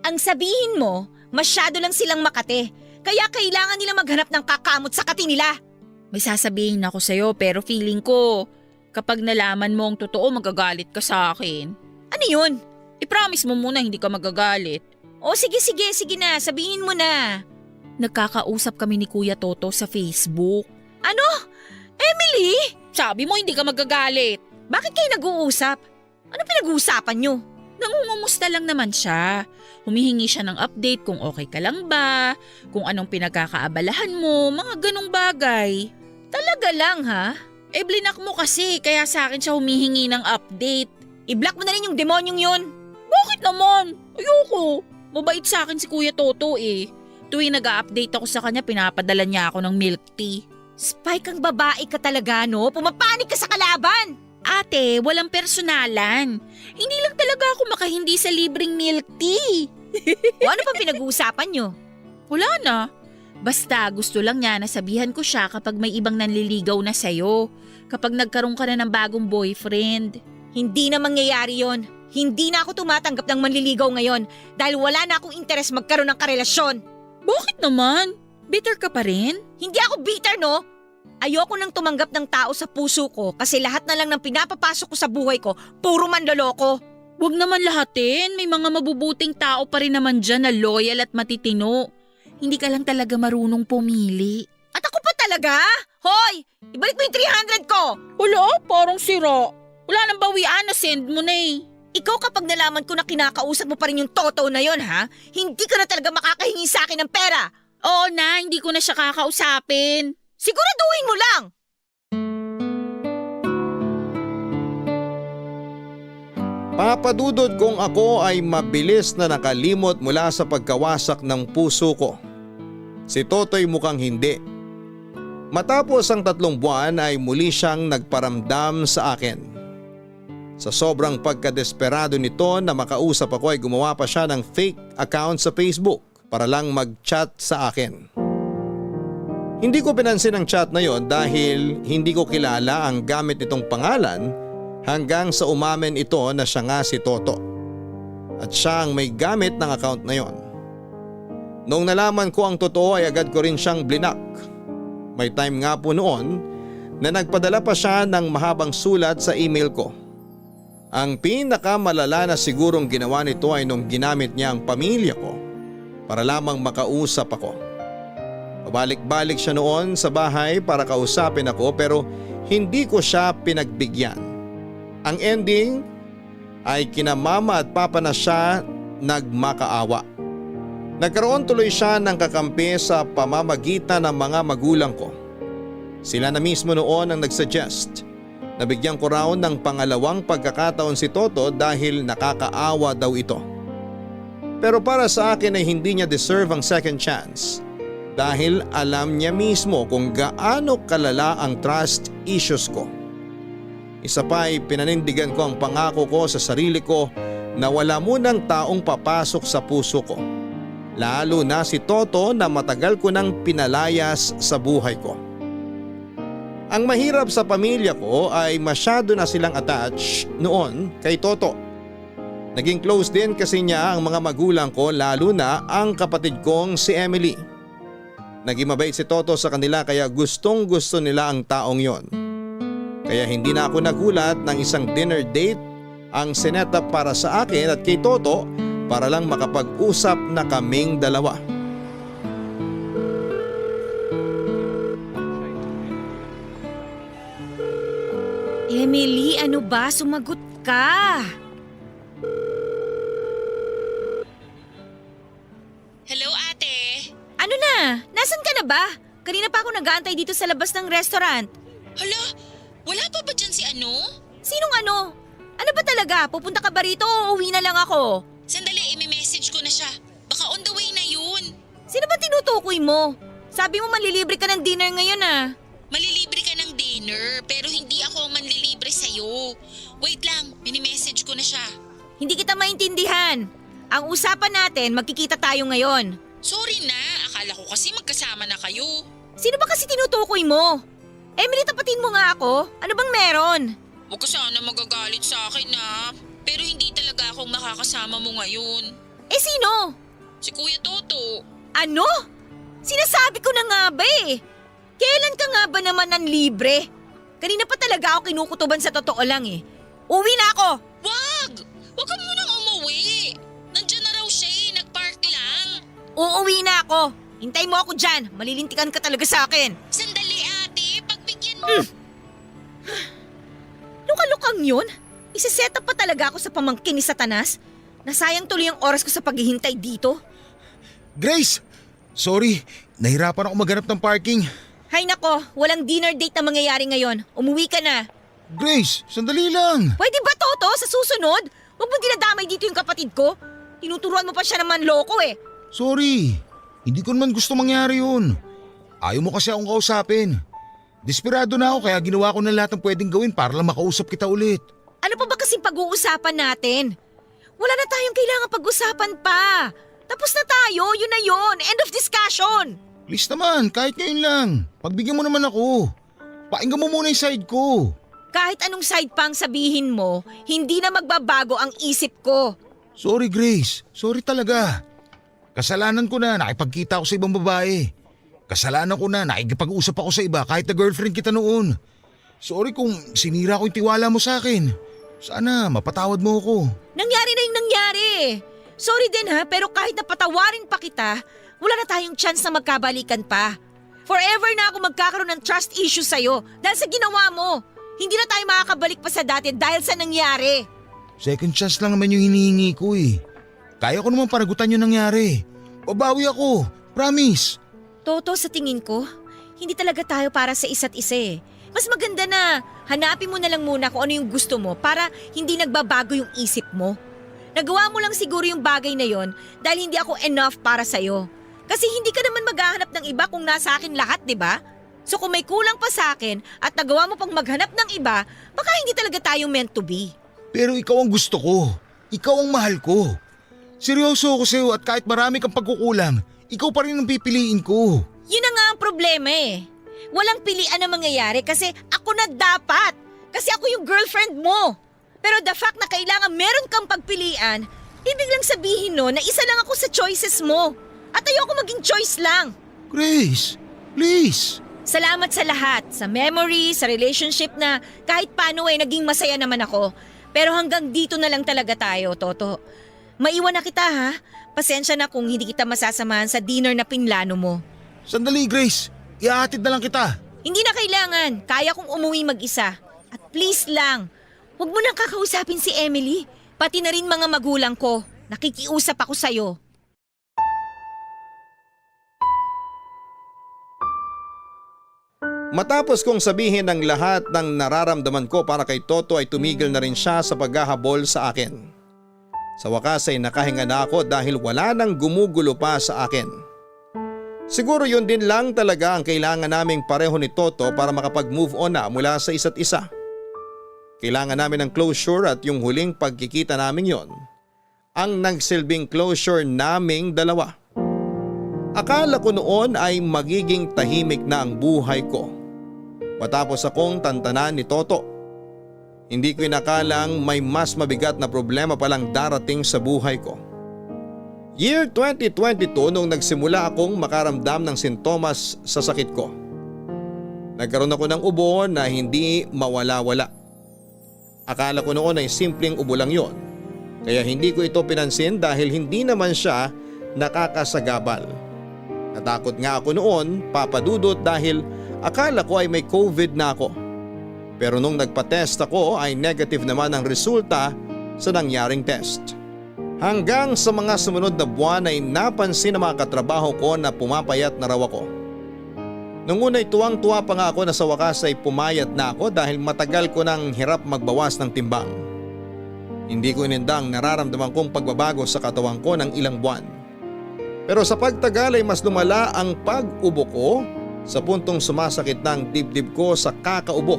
Ang sabihin mo, masyado lang silang makate. Kaya kailangan nila maghanap ng kakamot sa kati nila. May sasabihin ako sa'yo pero feeling ko, kapag nalaman mo ang totoo magagalit ka sa akin. Ano yun? I-promise mo muna hindi ka magagalit. O sige na, sabihin mo na. Nagkakausap kami ni Kuya Toto sa Facebook. Ano? Emily? Sabi mo hindi ka magagalit. Bakit kayo nag-uusap? Ano pinag-uusapan nyo? Nangungumusta lang naman siya. Humihingi siya ng update kung okay ka lang ba, kung anong pinagkakaabalahan mo, mga ganong bagay. Talaga lang ha? Blinak mo kasi kaya sa akin siya humihingi ng update. I-block mo na rin yung demonyong yun. Bakit naman? Ayoko. Mabait sa akin si Kuya Toto eh. Tuwing nag-a-update ako sa kanya, pinapadala niya ako ng milk tea. Spike kang babae ka talaga no? Pumapanik ka sa kalaban. Ate, walang personalan. Hindi lang talaga ako makahindi sa libreng milk tea. O ano pa pinag-uusapan nyo? Wala na. Basta gusto lang niya na sabihan ko siya kapag may ibang nanliligaw na sayo. Kapag nagkaroon ka na ng bagong boyfriend. Hindi na mangyayari yon. Hindi na ako tumatanggap ng manliligaw ngayon dahil wala na akong interes magkaroon ng karelasyon. Bakit naman? Bitter ka pa rin? Hindi ako bitter no? Ayoko nang tumanggap ng tao sa puso ko kasi lahat na lang ng pinapapasok ko sa buhay ko, puro manloloko. Huwag naman lahatin, may mga mabubuting tao pa rin naman dyan na loyal at matitino. Hindi ka lang talaga marunong pumili. At ako pa talaga? Hoy! Ibalik mo yung 300 ko! Wala, parang sira. Wala nang bawian na send mo na eh. Ikaw kapag nalaman ko na kinakausap mo pa rin yung Toto na yon ha, hindi ka na talaga makakahingi sa akin ng pera. Oo na, hindi ko na siya kakausapin. Siguraduhin mo lang! Papadudod kung ako ay mabilis na nakalimot mula sa pagkawasak ng puso ko. Si Toto'y mukhang hindi. Matapos ang 3 buwan ay muli siyang nagparamdam sa akin. Sa sobrang pagkadesperado nito na makausap ako ay gumawa pa siya ng fake account sa Facebook para lang mag-chat sa akin. Hindi ko pinansin ang chat na yon dahil hindi ko kilala ang gamit nitong pangalan hanggang sa umamin ito na siya nga si Toto. At siya ang may gamit ng account na yon. Noong nalaman ko ang totoo ay agad ko rin siyang blinak. May time nga po noon na nagpadala pa siya ng mahabang sulat sa email ko. Ang pinakamalala na sigurong ginawa nito ay nung ginamit niya ang pamilya ko para lamang makausap ako. Pabalik-balik siya noon sa bahay para kausapin ako pero hindi ko siya pinagbigyan. Ang ending ay kinamama at papa na siya nagmakaawa. Nagkaroon tuloy siya ng kakampi sa pamamagitan ng mga magulang ko. Sila na mismo noon ang nagsuggest na bigyan ko raw ng pangalawang pagkakataon si Toto dahil nakakaawa daw ito. Pero para sa akin ay hindi niya deserve ang second chance dahil alam niya mismo kung gaano kalala ang trust issues ko. Isa pa ay pinanindigan ko ang pangako ko sa sarili ko na wala munang taong papasok sa puso ko. Lalo na si Toto na matagal ko nang pinalayas sa buhay ko. Ang mahirap sa pamilya ko ay masyado na silang attached noon kay Toto. Naging close din kasi niya ang mga magulang ko lalo na ang kapatid kong si Emily. Naging mabait si Toto sa kanila kaya gustong gusto nila ang taong yon. Kaya hindi na ako nagulat ng isang dinner date ang sinetap para sa akin at kay Toto para lang makapag-usap na kaming dalawa. Emily, ano ba? Sumagot ka! Hello ate! Ano na? Nasaan ka na ba? Kanina pa ako nag-aantay dito sa labas ng restaurant. Hala, Wala pa ba dyan si ano? Sinong ano? Ano ba talaga? Pupunta ka ba rito o uwi na lang ako? Sandali, imi-message ko na siya. Baka on the way na yun. Sino ba tinutukoy mo? Sabi mo manlilibre ka ng dinner ngayon ah. Malilibre ka ng dinner pero hindi ako ang manlilibre sa'yo. Wait lang, mini-message ko na siya. Hindi kita maintindihan. Ang usapan natin, magkikita tayo ngayon. Sorry na, akala ko kasi magkasama na kayo. Sino ba kasi tinutukoy mo? Emily, tapatin mo nga ako. Ano bang meron? Huwag ka sana magagalit sa akin na. Pero hindi talaga akong makakasama mo ngayon. Eh sino? Si Kuya Toto. Ano? Sinasabi ko na nga ba eh. Kailan ka nga ba naman ng libre? Kanina pa talaga ako kinukutuban sa totoo lang eh. Uwi na ako! Wag! Huwag ka munang umuwi. Nandiyan na raw siya eh, nagpark lang. Uuwi na ako. Hintay mo ako dyan. Malilintikan ka talaga sa akin. Sandali ate, pagbigyan mo. Lukalukang yun? Isiset up pa talaga ako sa pamangkin ni Satanas? Nasayang tuloy ang oras ko sa paghihintay dito. Grace! Sorry, nahirapan ako maghanap ng parking. Hay nako, walang dinner date na mangyayari ngayon. Umuwi ka na. Grace, sandali lang. Pwede ba, Toto? Sa susunod? Huwag mo dinadamay dito yung kapatid ko. Tinuturuan mo pa siya naman loko eh. Sorry, hindi ko naman gusto mangyari yun. Ayaw mo kasi akong kausapin. Desperado na ako kaya ginawa ko na lahat ng pwedeng gawin para lang makausap kita ulit. Ano pa ba kasing pag-uusapan natin? Wala na tayong kailangan pag-usapan pa. Tapos na tayo, yun na yun. End of discussion. Please naman, kahit ngayon lang. Pagbigyan mo naman ako. Pakinggan mo muna yung side ko. Kahit anong side pang sabihin mo, hindi na magbabago ang isip ko. Sorry Grace, sorry talaga. Kasalanan ko na nakipagkita ako sa ibang babae. Kasalanan ko na nakikipag-usap ako sa iba kahit na girlfriend kita noon. Sorry kung sinira ko yung tiwala mo sa akin. Sana mapatawad mo ako. Nangyari na yung nangyari. Sorry din ha, pero kahit napatawarin pa kita, wala na tayong chance na magkabalikan pa. Forever na ako magkakaroon ng trust issue sa'yo dahil sa ginawa mo. Hindi na tayo makakabalik pa sa dati dahil sa nangyari. Second chance lang naman yung hinihingi ko eh. Kaya ko naman paragutan yung nangyari. Babawi ako, promise. Toto, sa tingin ko, hindi talaga tayo para sa isa't isa eh. Mas maganda na hanapin mo na lang muna kung ano yung gusto mo para hindi nagbabago yung isip mo. Nagawa mo lang siguro yung bagay na yon dahil hindi ako enough para sa'yo. Kasi hindi ka naman maghahanap ng iba kung nasa akin lahat, di ba? So kung may kulang pa sa akin at nagawa mo pang maghanap ng iba, baka hindi talaga tayo meant to be. Pero ikaw ang gusto ko. Ikaw ang mahal ko. Seryoso ako sa'yo at kahit marami kang pagkukulang, ikaw pa rin ang pipiliin ko. Yun na nga ang problema eh. Walang pilian na mangyayari kasi ako na dapat. Kasi ako yung girlfriend mo. Pero the fact na kailangan meron kang pagpilian, ibig lang sabihin no na isa lang ako sa choices mo. At ayoko maging choice lang. Grace, please. Salamat sa lahat, sa memory, sa relationship na kahit paano ay naging masaya naman ako. Pero hanggang dito na lang talaga tayo, Toto. Maiwan na kita ha. Pasensya na kung hindi kita masasamahan sa dinner na pinlano mo. Sandali Grace, ihahatid na lang kita. Hindi na kailangan. Kaya kong umuwi mag-isa. At please lang, huwag mo nang kakausapin si Emily. Pati na rin mga magulang ko. Nakikiusap ako sa'yo. Matapos kong sabihin ang lahat ng nararamdaman ko para kay Toto ay tumigil na rin siya sa paghahabol sa akin. Sa wakas ay nakahinga na ako dahil wala nang gumugulo pa sa akin. Siguro yun din lang talaga ang kailangan naming pareho ni Toto para makapag-move on na mula sa isa't isa. Kailangan namin ng closure at yung huling pagkikita namin yon ang nagsilbing closure naming dalawa. Akala ko noon ay magiging tahimik na ang buhay ko matapos akong tantanan ni Toto. Hindi ko inakalang may mas mabigat na problema palang darating sa buhay ko. Year 2022 nung nagsimula akong makaramdam ng sintomas sa sakit ko. Nagkaroon ako ng ubo na hindi mawala-wala. Akala ko noon ay simpleng ubo lang yon. Kaya hindi ko ito pinansin dahil hindi naman siya nakakasagabal. Natakot nga ako noon, Papa Dudut, dahil akala ko ay may COVID na ako. Pero nung nagpa-test ako ay negative naman ang resulta sa nangyaring test. Hanggang sa mga sumunod na buwan ay napansin ng mga katrabaho ko na pumapayat na raw ako. Nung una'y tuwang-tuwa pa nga ako na sa wakas ay pumayat na ako dahil matagal ko nang hirap magbawas ng timbang. Hindi ko inindang nararamdaman kong pagbabago sa katawan ko ng ilang buwan. Pero sa pagtagal ay mas lumala ang pag-ubo ko sa puntong sumasakit ng dibdib ko sa kakaubo.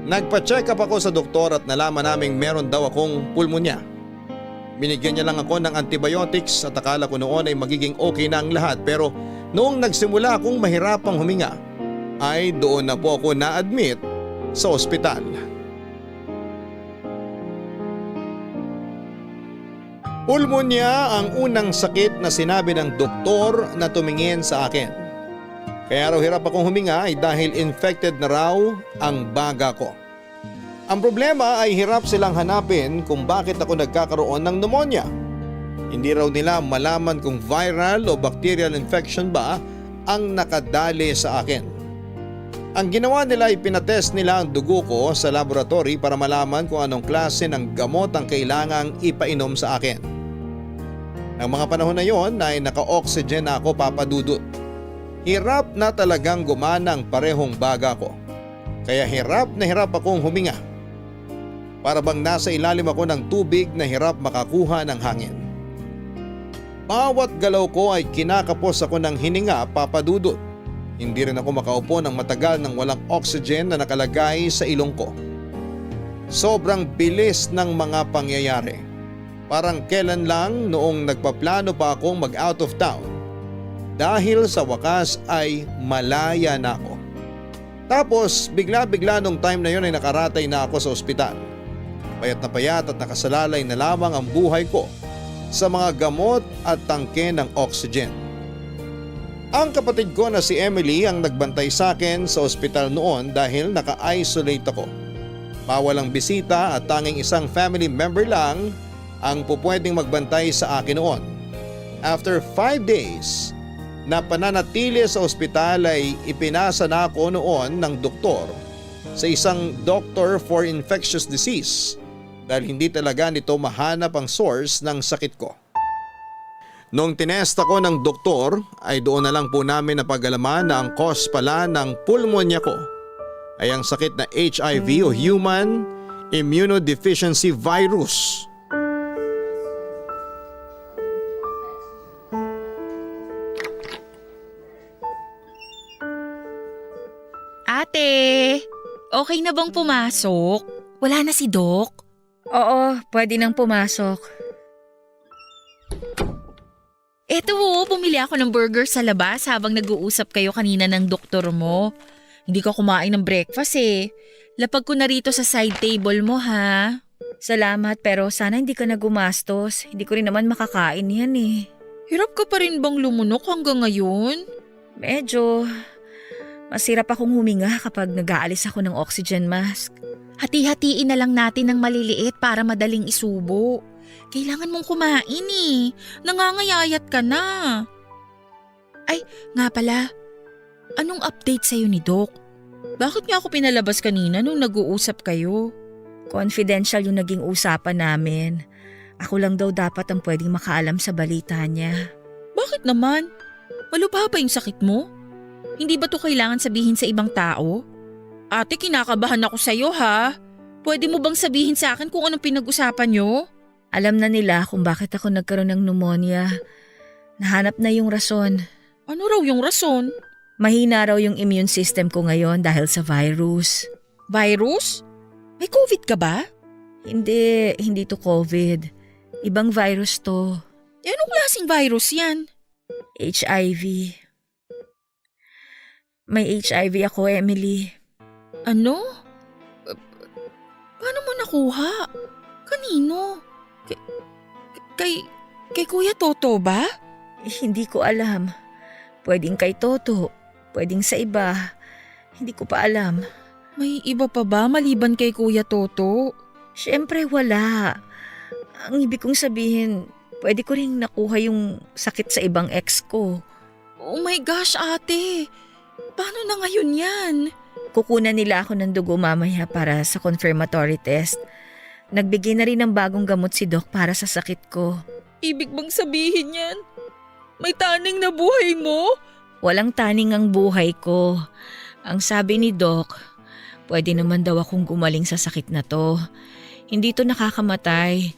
Nagpa-check up ako sa doktor at nalaman naming meron daw akong pulmonya. Binigyan niya lang ako ng antibiotics at akala ko noon ay magiging okay na ang lahat, pero noong nagsimula akong mahirapang huminga ay doon na po ako na-admit sa ospital. Pulmonya ang unang sakit na sinabi ng doktor na tumingin sa akin. Kaya raw hirap akong huminga ay dahil infected na raw ang baga ko. Ang problema ay hirap silang hanapin kung bakit ako nagkakaroon ng pneumonia. Hindi raw nila malaman kung viral o bacterial infection ba ang nakadali sa akin. Ang ginawa nila ay pinatest nila ang dugo ko sa laboratory para malaman kung anong klase ng gamot ang kailangang ipainom sa akin. Ang mga panahon na yon ay naka-oxygen na ako, Papa Dudut. Hirap na talagang gumana ang parehong baga ko. Kaya hirap na hirap akong huminga. Para bang nasa ilalim ako ng tubig na hirap makakuha ng hangin. Bawat galaw ko ay kinakapos ako ng hininga, Papa Dudut. Hindi rin ako makaupo ng matagal nang walang oxygen na nakalagay sa ilong ko. Sobrang bilis ng mga pangyayari. Parang kailan lang noong nagpaplano pa akong mag-out of town. Dahil sa wakas ay malaya na ako. Tapos bigla-bigla nung time na yon ay nakaratay na ako sa ospital. Payat na payat at nakasalalay na lamang ang buhay ko sa mga gamot at tangke ng oxygen. Ang kapatid ko na si Emily ang nagbantay sa akin sa ospital noon dahil naka-isolate ako. Bawal ang bisita at tanging isang family member lang ang pupwedeng magbantay sa akin noon. After 5 days na pananatili sa ospital ay ipinasa na ako noon ng doktor sa isang doctor for infectious disease dahil hindi talaga nito mahanap ang source ng sakit ko. Nung tinest ako ng doktor ay doon na lang po namin napag-alaman na ang cause pala ng pulmonya ko ay ang sakit na HIV o Human Immunodeficiency Virus. Ate, okay na bang pumasok? Wala na si Doc? Oo, pwede nang pumasok. Eto, bumili ako ng burger sa labas habang nag-uusap kayo kanina ng doktor mo. Hindi ka kumain ng breakfast eh. Lapag ko na rito sa side table mo ha. Salamat, pero sana hindi ka na gumastos. Hindi ko rin naman makakain yan eh. Hirap ka pa rin bang lumunok hanggang ngayon? Medyo. Masirap akong huminga kapag nag-aalis ako ng oxygen mask. Hati-hatiin na lang natin ng maliliit para madaling isubo. Kailangan mong kumain eh. Nangangayayat ka na. Ay, nga pala. Anong update sa'yo ni Doc? Bakit niya ako pinalabas kanina nung nag-uusap kayo? Confidential yung naging usapan namin. Ako lang daw dapat ang pwedeng makaalam sa balita niya. Bakit naman? Malubha pa yung sakit mo? Hindi ba to kailangan sabihin sa ibang tao? Ate, kinakabahan ako sa'yo ha. Pwede mo bang sabihin sa akin kung anong pinag-usapan nyo? Alam na nila kung bakit ako nagkaroon ng pneumonia. Nahanap na yung rason. Ano raw yung rason? Mahina raw yung immune system ko ngayon dahil sa virus. Virus? May COVID ka ba? Hindi to COVID. Ibang virus to. Anong klaseng virus yan? HIV. May HIV ako, Emily. Ano? Paano mo nakuha? Kanino? Kay Kuya Toto ba? Hindi ko alam. Pwedeng kay Toto. Pwedeng sa iba. Hindi ko pa alam. May iba pa ba maliban kay Kuya Toto? Siyempre wala. Ang ibig kong sabihin, pwede ko rin nakuha yung sakit sa ibang ex ko. Oh my gosh, ate! Paano na ngayon yan? Kukunan nila ako ng dugo mamaya para sa confirmatory test. Nagbigay na rin ng bagong gamot si Doc para sa sakit ko. Ibig bang sabihin yan? May taning na buhay mo? Walang taning ang buhay ko. Ang sabi ni Doc, pwede naman daw akong gumaling sa sakit na to. Hindi to nakakamatay.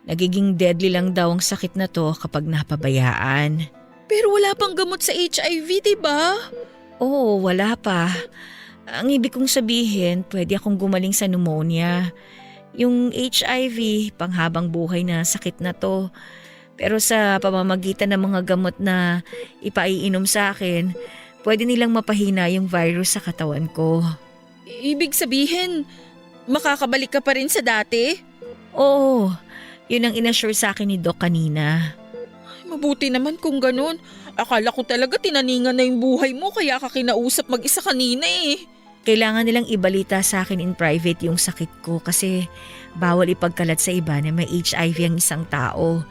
Nagiging deadly lang daw ang sakit na to kapag napabayaan. Pero wala pang gamot sa HIV, di ba? Oo, wala pa. Ang ibig kong sabihin, pwede akong gumaling sa pneumonia. Yung HIV, panghabang buhay na sakit na to. Pero sa pamamagitan ng mga gamot na ipaiinom sa akin, pwede nilang mapahina yung virus sa katawan ko. Ibig sabihin, makakabalik ka pa rin sa dati? Oo, yun ang inassure sa akin ni Doc kanina. Mabuti naman kung ganun. Akala ko talaga tinaningan na yung buhay mo kaya ka kinausap mag-isa kanina eh. Kailangan nilang ibalita sa akin in private yung sakit ko kasi bawal ipagkalat sa iba na may HIV ang isang tao.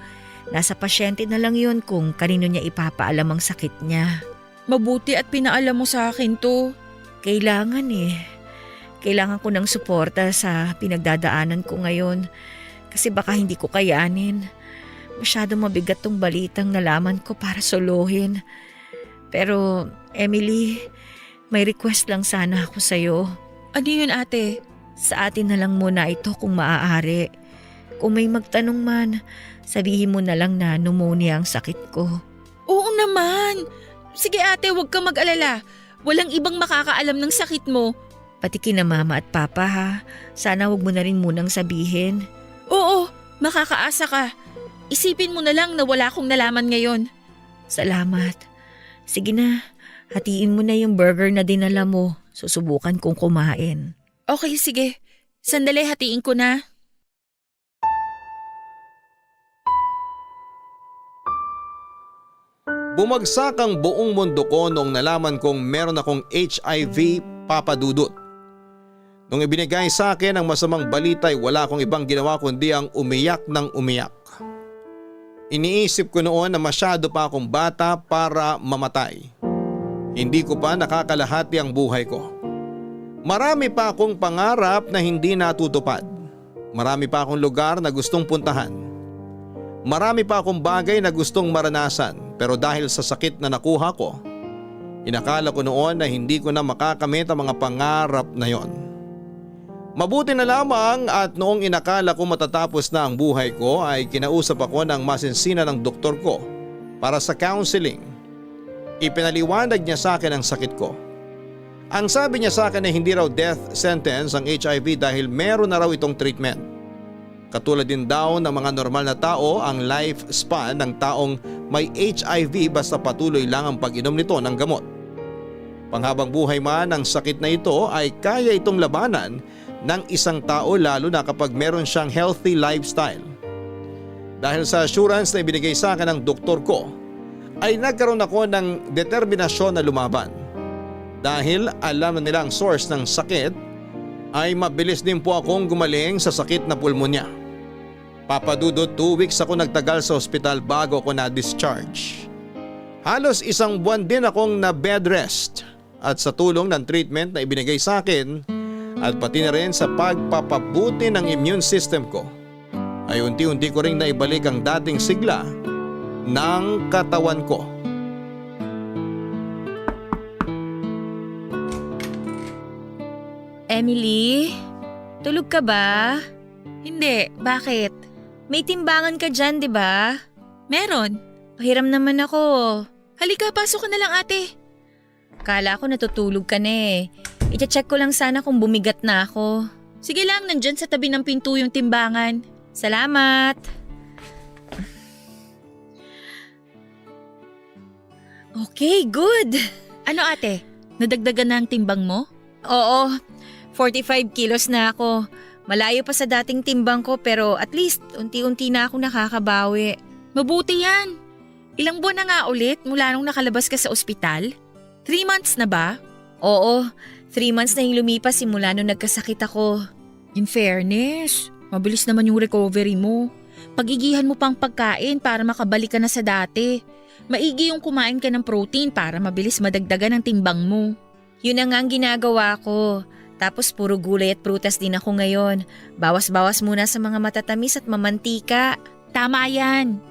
Nasa pasyente na lang yun kung kanino niya ipapaalam ang sakit niya. Mabuti at pinaalam mo sa akin to. Kailangan eh. Kailangan ko ng suporta sa pinagdadaanan ko ngayon kasi baka hindi ko kayanin. Masyadong mabigat tong balitang nalaman ko para solohin. Pero Emily, may request lang sana ako sa'yo. Ano yun ate? Sa atin na lang muna ito kung maaari. Kung may magtanong man, sabihin mo na lang na pneumonia ang sakit ko. Oo naman. Sige ate, huwag kang mag-alala. Walang ibang makakaalam ng sakit mo. Pati kina mama at papa ha. Sana huwag mo na rin munang sabihin. Oo, makakaasa ka. Isipin mo na lang na wala akong nalaman ngayon. Salamat. Sige na, hatiin mo na yung burger na dinala mo. Susubukan kong kumain. Okay, sige. Sandali, hatiin ko na. Bumagsak ang buong mundo ko noong nalaman kong meron akong HIV, Papa Dudut. Nung ibinigay sa akin ang masamang balita ay wala akong ibang ginawa kundi ang umiyak ng umiyak. Iniisip ko noon na masyado pa akong bata para mamatay. Hindi ko pa nakakalahati ang buhay ko. Marami pa akong pangarap na hindi natutupad. Marami pa akong lugar na gustong puntahan. Marami pa akong bagay na gustong maranasan pero dahil sa sakit na nakuha ko, inakala ko noon na hindi ko na makakamit ang mga pangarap na yon. Mabuti na lamang at noong inakala ko matatapos na ang buhay ko ay kinausap ako ng masinsina ng doktor ko para sa counseling. Ipinaliwanag niya sa akin ang sakit ko. Ang sabi niya sa akin ay hindi raw death sentence ang HIV dahil meron na raw itong treatment. Katulad din daw ng mga normal na tao ang lifespan ng taong may HIV basta patuloy lang ang pag-inom nito ng gamot. Panghabang buhay man ang sakit na ito ay kaya itong labanan ng isang tao lalo na kapag meron siyang healthy lifestyle. Dahil sa assurance na ibinigay sa akin ng doktor ko, ay nagkaroon ako ng determinasyon na lumaban. Dahil alam na nila ang source ng sakit, ay mabilis din po akong gumaling sa sakit na pulmonya. Papadudot 2 weeks ako nagtagal sa ospital bago ako na-discharge. Halos 1 buwan din akong na bed rest at sa tulong ng treatment na ibinigay sa akin at pati na rin sa pagpapabuti ng immune system ko ay unti-unti ko ring naibalik ang dating sigla ng katawan ko. Emily, tulog ka ba? Hindi, bakit? May timbangan ka dyan, di ba? Meron. Pahiram naman ako. Halika, pasok ka na lang ate. Kala ko natutulog ka na eh. I-check ko lang sana kung bumigat na ako. Sige lang, nandyan sa tabi ng pinto yung timbangan. Salamat. Okay, good. Ano ate? Nadagdagan na ang timbang mo? Oo, 45 kilos na ako. Malayo pa sa dating timbang ko pero at least unti-unti na ako nakakabawi. Mabuti yan. Ilang buwan na nga ulit mula nung nakalabas ka sa ospital? 3 months na ba? Oo, 3 months na yung lumipas simula nung nagkasakit ako. In fairness, mabilis naman yung recovery mo. Pagigihan mo pang pagkain para makabalik ka na sa dati. Maigi yung kumain ka ng protein para mabilis madagdagan ang timbang mo. Yun na nga ang ginagawa ko. Tapos puro gulay at prutas din ako ngayon. Bawas-bawas muna sa mga matatamis at mamantika. Tama yan.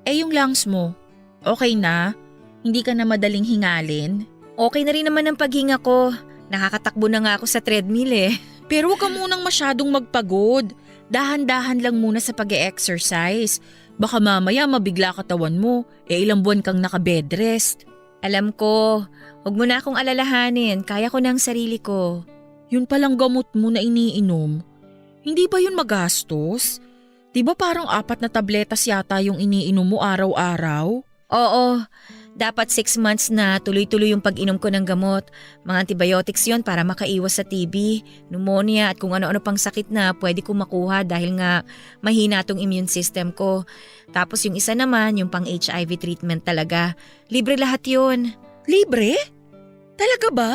Eh yung lungs mo, okay na? Hindi ka na madaling hingalin? Okay na rin naman ang paghinga ko. Nakakatakbo na nga ako sa treadmill eh. Pero huwag ka munang masyadong magpagod. Dahan-dahan lang muna sa pag-e-exercise. Baka mamaya mabigla katawan mo, ilang buwan kang naka-bed rest. Alam ko, huwag mo na akong alalahanin, kaya ko na ang sarili ko. Yun palang gamot mo na iniinom. Hindi ba yun magastos? Di ba parang 4 na tabletas yata yung iniinom mo araw-araw? Oo, dapat 6 months na tuloy-tuloy yung pag-inom ko ng gamot. Mga antibiotics yon para makaiwas sa TB, pneumonia at kung ano-ano pang sakit na pwede ko makuha dahil nga mahina tong immune system ko. Tapos yung isa naman, yung pang HIV treatment talaga. Libre lahat yun. Libre? Talaga ba?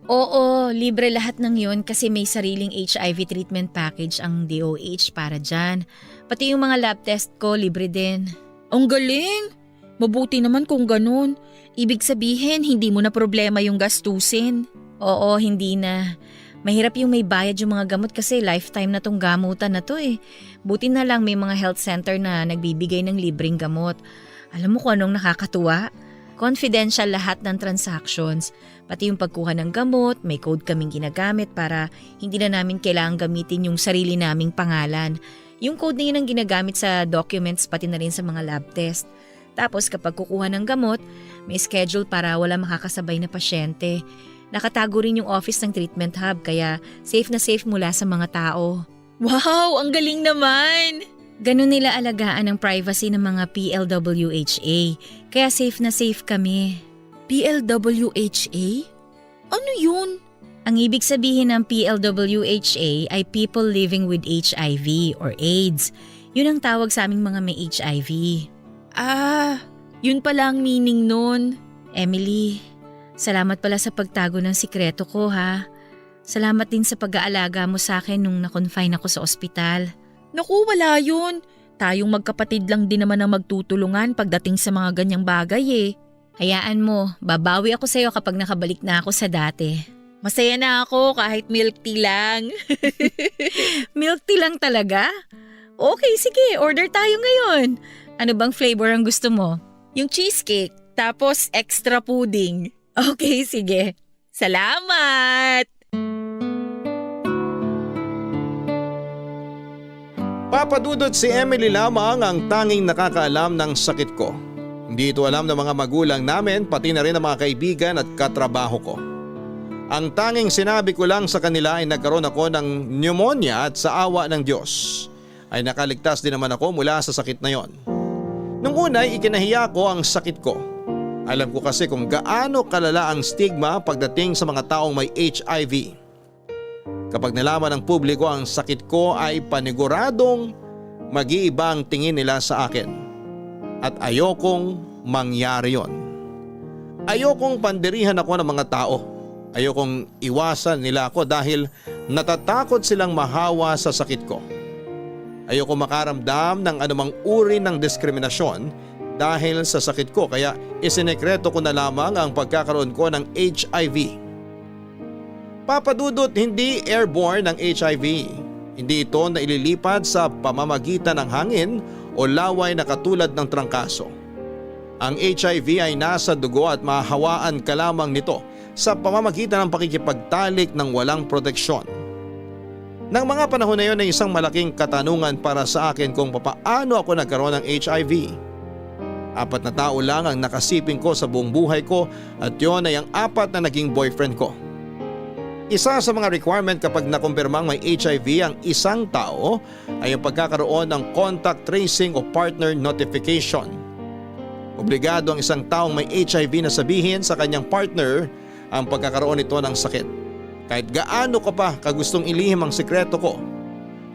Oo, libre lahat ng yun kasi may sariling HIV treatment package ang DOH para dyan. Pati yung mga lab test ko, libre din. Ang galing! Mabuti naman kung ganun. Ibig sabihin, hindi mo na problema yung gastusin. Oo, hindi na. Mahirap yung may bayad yung mga gamot kasi lifetime na tong gamutan na to eh. Buti na lang may mga health center na nagbibigay ng libreng gamot. Alam mo kung anong nakakatuwa? Confidential lahat ng transactions. Pati yung pagkuha ng gamot, may code kaming ginagamit para hindi na namin kailangang gamitin yung sarili naming pangalan. Yung code na yun ang ginagamit sa documents pati na rin sa mga lab test. Tapos kapag kukuha ng gamot, may schedule para wala makakasabay na pasyente. Nakatago rin yung office ng treatment hub kaya safe na safe mula sa mga tao. Wow, ang galing naman! Ganun nila alagaan ang privacy ng mga PLWHA, kaya safe na safe kami. PLWHA? Ano yun? Ang ibig sabihin ng PLWHA ay People Living with HIV or AIDS. Yun ang tawag sa aming mga may HIV. Ah, yun pala ang meaning nun. Emily, salamat pala sa pagtago ng sikreto ko ha. Salamat din sa pag-aalaga mo sa akin nung na-confine ako sa ospital. Naku, wala yun. Tayong magkapatid lang din naman ang magtutulungan pagdating sa mga ganyang bagay eh. Hayaan mo, babawi ako sa'yo kapag nakabalik na ako sa dati. Masaya na ako kahit milk tea lang. Milk tea lang talaga? Okay, sige, order tayo ngayon. Ano bang flavor ang gusto mo? Yung cheesecake, tapos extra pudding. Okay, sige. Salamat! Papadudot si Emily lamang ang tanging nakakaalam ng sakit ko. Hindi ito alam ng mga magulang namin pati na rin ng mga kaibigan at katrabaho ko. Ang tanging sinabi ko lang sa kanila ay nagkaroon ako ng pneumonia at sa awa ng Diyos ay nakaligtas din naman ako mula sa sakit na yon. Nung una ay ikinahiya ko ang sakit ko. Alam ko kasi kung gaano kalala ang stigma pagdating sa mga taong may HIV. Kapag nalaman ng publiko ang sakit ko ay paniguradong mag-iiba ang tingin nila sa akin. At ayokong mangyari yon. Ayokong pandirihan ako ng mga tao. Ayokong iwasan nila ako dahil natatakot silang mahawa sa sakit ko. Ayoko makaramdam ng anumang uri ng diskriminasyon dahil sa sakit ko kaya isinekreto ko na lamang ang pagkakaroon ko ng HIV. Papadudot, hindi airborne ang HIV. Hindi ito na ililipad sa pamamagitan ng hangin o laway na katulad ng trangkaso. Ang HIV ay nasa dugo at mahawaan ka lamang nito sa pamamagitan ng pakikipagtalik ng walang proteksyon. Nang mga panahon na yon ay isang malaking katanungan para sa akin kung paano ako nagkaroon ng HIV. 4 na tao lang ang nakasiping ko sa buong buhay ko at yon ay ang 4 na naging boyfriend ko. Isa sa mga requirement kapag nakumpirmang may HIV ang isang tao ay ang pagkakaroon ng contact tracing o partner notification. Obligado ang isang taong may HIV na sabihin sa kanyang partner ang pagkakaroon nito ng sakit. Kahit gaano ka pa kagustong ilihim ang sikreto ko,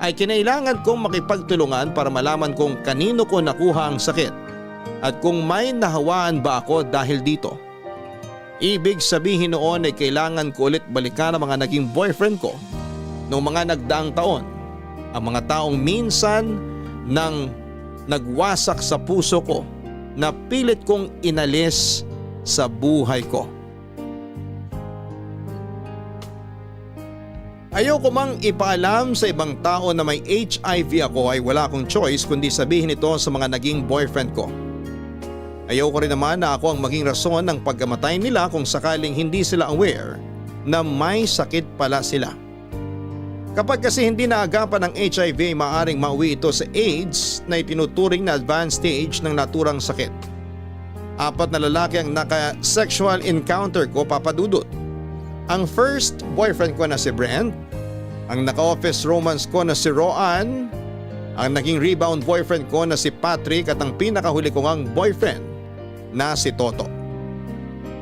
ay kinailangan kong makipagtulungan para malaman kung kanino ko nakuha ang sakit at kung may nahawaan ba ako dahil dito. Ibig sabihin noon ay kailangan ko ulit balikan ang mga naging boyfriend ko noong mga nagdaang taon. Ang mga taong minsan nang nagwasak sa puso ko na pilit kong inalis sa buhay ko. Ayoko mang ipaalam sa ibang tao na may HIV ako ay wala akong choice kundi sabihin ito sa mga naging boyfriend ko. Ayaw ko rin naman na ako ang maging rason ng pagkamatay nila kung sakaling hindi sila aware na may sakit pala sila. Kapag kasi hindi naagapan ng HIV ay maaaring mauwi ito sa AIDS na itinuturing na advanced stage ng naturang sakit. 4 na lalaki ang naka-sexual encounter ko, Papa Dudut. Ang first boyfriend ko na si Brent, ang naka-office romance ko na si Roan, ang naging rebound boyfriend ko na si Patrick at ang pinakahuli ko ngang boyfriend na si Toto.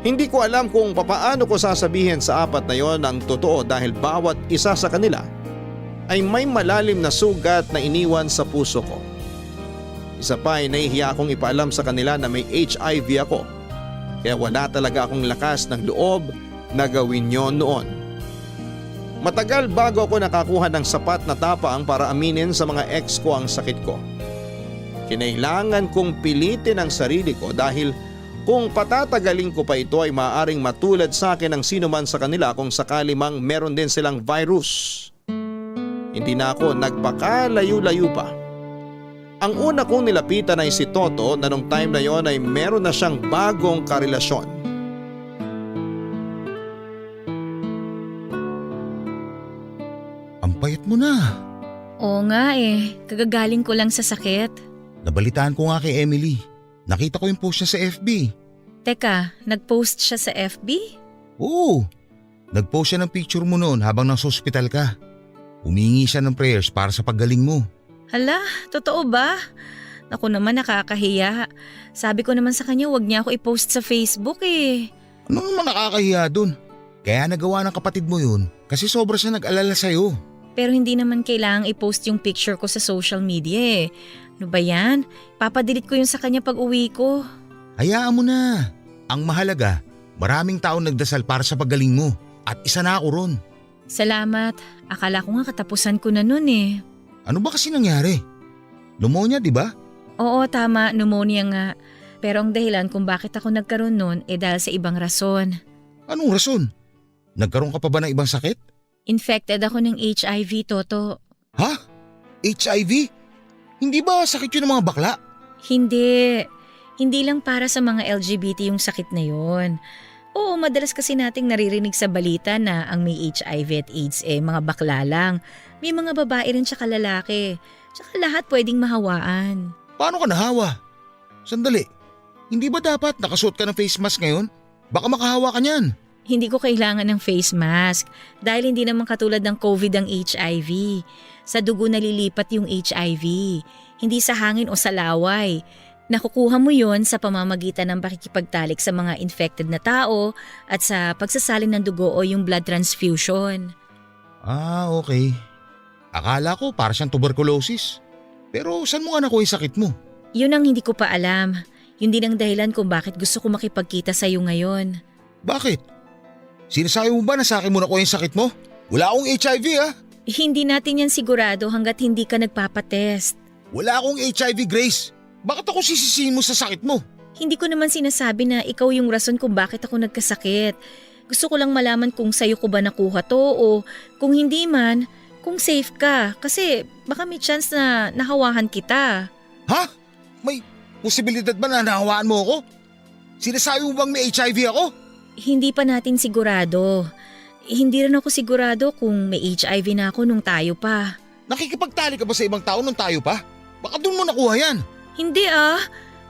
Hindi ko alam kung papaano ko sasabihin sa 4 na yon ang totoo dahil bawat isa sa kanila ay may malalim na sugat na iniwan sa puso ko. Isa pa ay nahihiya akong ipaalam sa kanila na may HIV ako. Kaya wala talaga akong lakas ng loob na gawin yon noon. Matagal bago ako nakakuha ng sapat na tapang para aminin sa mga ex ko ang sakit ko. Kinailangan kong pilitin ang sarili ko dahil kung patatagaling ko pa ito ay maaaring matulad sa akin ng sino man sa kanila kung sakali mang meron din silang virus. Hindi na ako nagpakalayo-layo pa. Ang una kong nilapitan ay si Toto na nung time na yon ay meron na siyang bagong karelasyon. Ang payat mo na. Oo nga kagagaling ko lang sa sakit. Nabalitaan ko nga kay Emily. Nakita ko yung post niya sa FB. Teka, nag-post siya sa FB? Oo. Nag-post siya ng picture mo noon habang nasa ospital ka. Humingi siya ng prayers para sa paggaling mo. Hala, totoo ba? Ako naman nakakahiya. Sabi ko naman sa kanya wag niya ako i-post sa Facebook Ano naman nakakahiya dun? Kaya nagawa ng kapatid mo yun kasi sobra siya nag-alala sa'yo. Pero hindi naman kailangang i-post yung picture ko sa social media Ano ba yan? Papadelete ko yun sa kanya pag uwi ko. Hayaan mo na. Ang mahalaga, maraming taong nagdasal para sa paggaling mo at isa na ako ron. Salamat. Akala ko nga katapusan ko na nun Ano ba kasi nangyari? Pneumonia, di ba? Oo, tama. Pneumonia nga. Pero ang dahilan kung bakit ako nagkaroon nun dahil sa ibang rason. Anong rason? Nagkaroon ka pa ba ng ibang sakit? Infected ako ng HIV, Toto. Ha? HIV? Hindi ba sakit yun ng mga bakla? Hindi. Hindi lang para sa mga LGBT yung sakit na yun. Oo, madalas kasi nating naririnig sa balita na ang may HIV at AIDS mga bakla lang. May mga babae rin tsaka lalaki. Tsaka lahat pwedeng mahawaan. Paano ka nahawa? Sandali, hindi ba dapat nakasuot ka ng face mask ngayon? Baka makahawa ka niyan. Hindi ko kailangan ng face mask dahil hindi naman katulad ng COVID ang HIV. Sa dugo nalilipat yung HIV, hindi sa hangin o sa laway. Nakukuha mo yon sa pamamagitan ng pakikipagtalik sa mga infected na tao at sa pagsasalin ng dugo o yung blood transfusion. Ah, okay. Akala ko para siyang tuberculosis. Pero saan mo nga nakuha yung sakit mo? Yun ang hindi ko pa alam. Yun din ang dahilan kung bakit gusto ko makipagkita sa iyo ngayon. Bakit? Sinasabi mo ba na sa akin mo nakuha yung sakit mo? Wala akong HIV Hindi natin yan sigurado hanggat hindi ka nagpapatest. Wala akong HIV, Grace. Bakit ako sisisihin mo sa sakit mo? Hindi ko naman sinasabi na ikaw yung rason kung bakit ako nagkasakit. Gusto ko lang malaman kung sa'yo ko ba nakuha to o kung hindi man, kung safe ka. Kasi baka may chance na nahawahan kita. Ha? May posibilidad ba na nahawaan mo ako? Sinasabi mo bang may HIV ako? Hindi pa natin sigurado. Hindi rin ako sigurado kung may HIV na ako nung tayo pa. Nakikipagtali ka ba sa ibang tao nung tayo pa? Baka doon mo nakuha yan. Hindi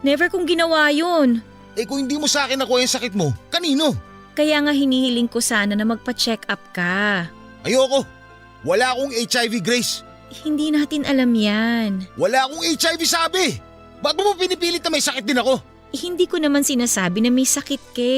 never kong ginawa yun. Kung hindi mo sa akin nakuha yung sakit mo, kanino? Kaya nga hinihiling ko sana na magpa-check up ka. Ayoko. Wala akong HIV, Grace. Hindi natin alam yan. Wala akong HIV sabi. Ba't mo pinipilit na may sakit din ako? Hindi ko naman sinasabi na may sakit ka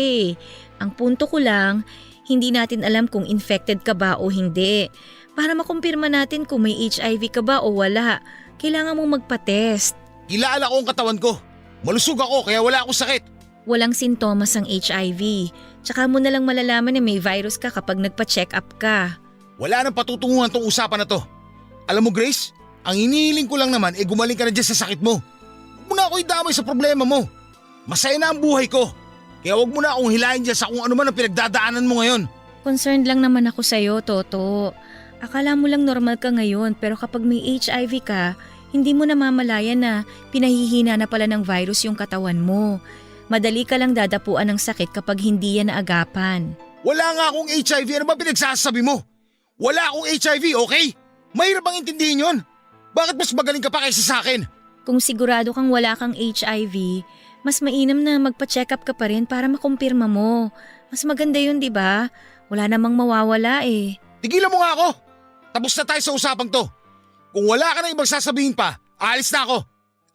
Ang punto ko lang, hindi natin alam kung infected ka ba o hindi. Para makumpirma natin kung may HIV ka ba o wala, kailangan mong magpa-test. Kilala ko ang katawan ko. Malusog ako kaya wala akong sakit. Walang sintomas ang HIV. Tsaka mo na lang malalaman na may virus ka kapag nagpa-check up ka. Wala nang patutunguhan tong usapan na to. Alam mo, Grace, ang inihiling ko lang naman gumaling ka na dyan sa sakit mo. Huwag mo na ako idamay sa problema mo. Masaya na ang buhay ko. Kaya huwag mo na akong hilahin dyan sa kung ano man ang pinagdadaanan mo ngayon. Concerned lang naman ako sa'yo, Toto. Akala mo lang normal ka ngayon pero kapag may HIV ka, hindi mo namamalayan na pinahihina na pala ng virus yung katawan mo. Madali ka lang dadapuan ng sakit kapag hindi yan naagapan. Wala nga akong HIV, ano ba pinagsasabi mo? Wala akong HIV, okay? Mahirap bang intindihin yun? Bakit mas magaling ka pa kaysa sa akin? Kung sigurado kang wala kang HIV, mas mainam na magpa-check up ka pa rin para makumpirma mo. Mas maganda yun, di ba? Wala namang mawawala eh. Tigilan mo nga ako! Tapos na tayo sa usapang to. Kung wala ka na ibang sasabihin pa, aalis na ako.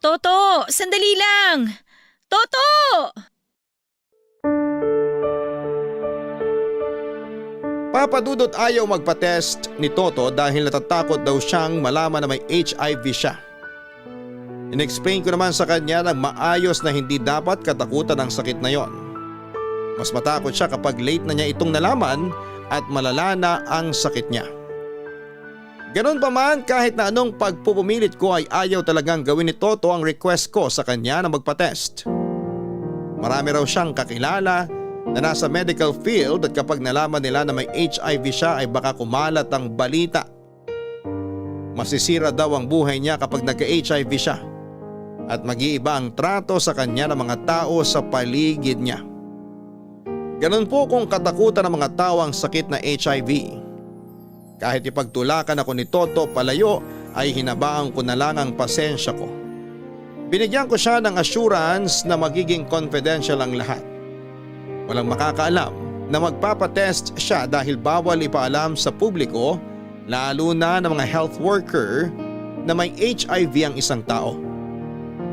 Toto, sandali lang! Toto! Papa Dudut ayaw magpa-test ni Toto dahil natatakot daw siyang malaman na may HIV siya. In-explain ko naman sa kanya na maayos na hindi dapat katakutan ang sakit na yon. Mas matakot siya kapag late na niya itong nalaman at malala na ang sakit niya. Ganon pa man, kahit na anong pagpupumilit ko ay ayaw talagang gawin ni Toto ang request ko sa kanya na magpa-test. Marami raw siyang kakilala na nasa medical field at kapag nalaman nila na may HIV siya ay baka kumalat ang balita. Masisira daw ang buhay niya kapag nagka-HIV siya at mag-iiba ang trato sa kanya ng mga tao sa paligid niya. Ganon po kung katakutan ng mga tao ang sakit na HIV. Kahit ipagtulakan ako ni Toto palayo ay hinabaan ko na lang ang pasensya ko. Binigyan ko siya ng assurance na magiging confidential ang lahat. Walang makakaalam na magpapatest siya dahil bawal ipaalam sa publiko, lalo na ng mga health worker, na may HIV ang isang tao.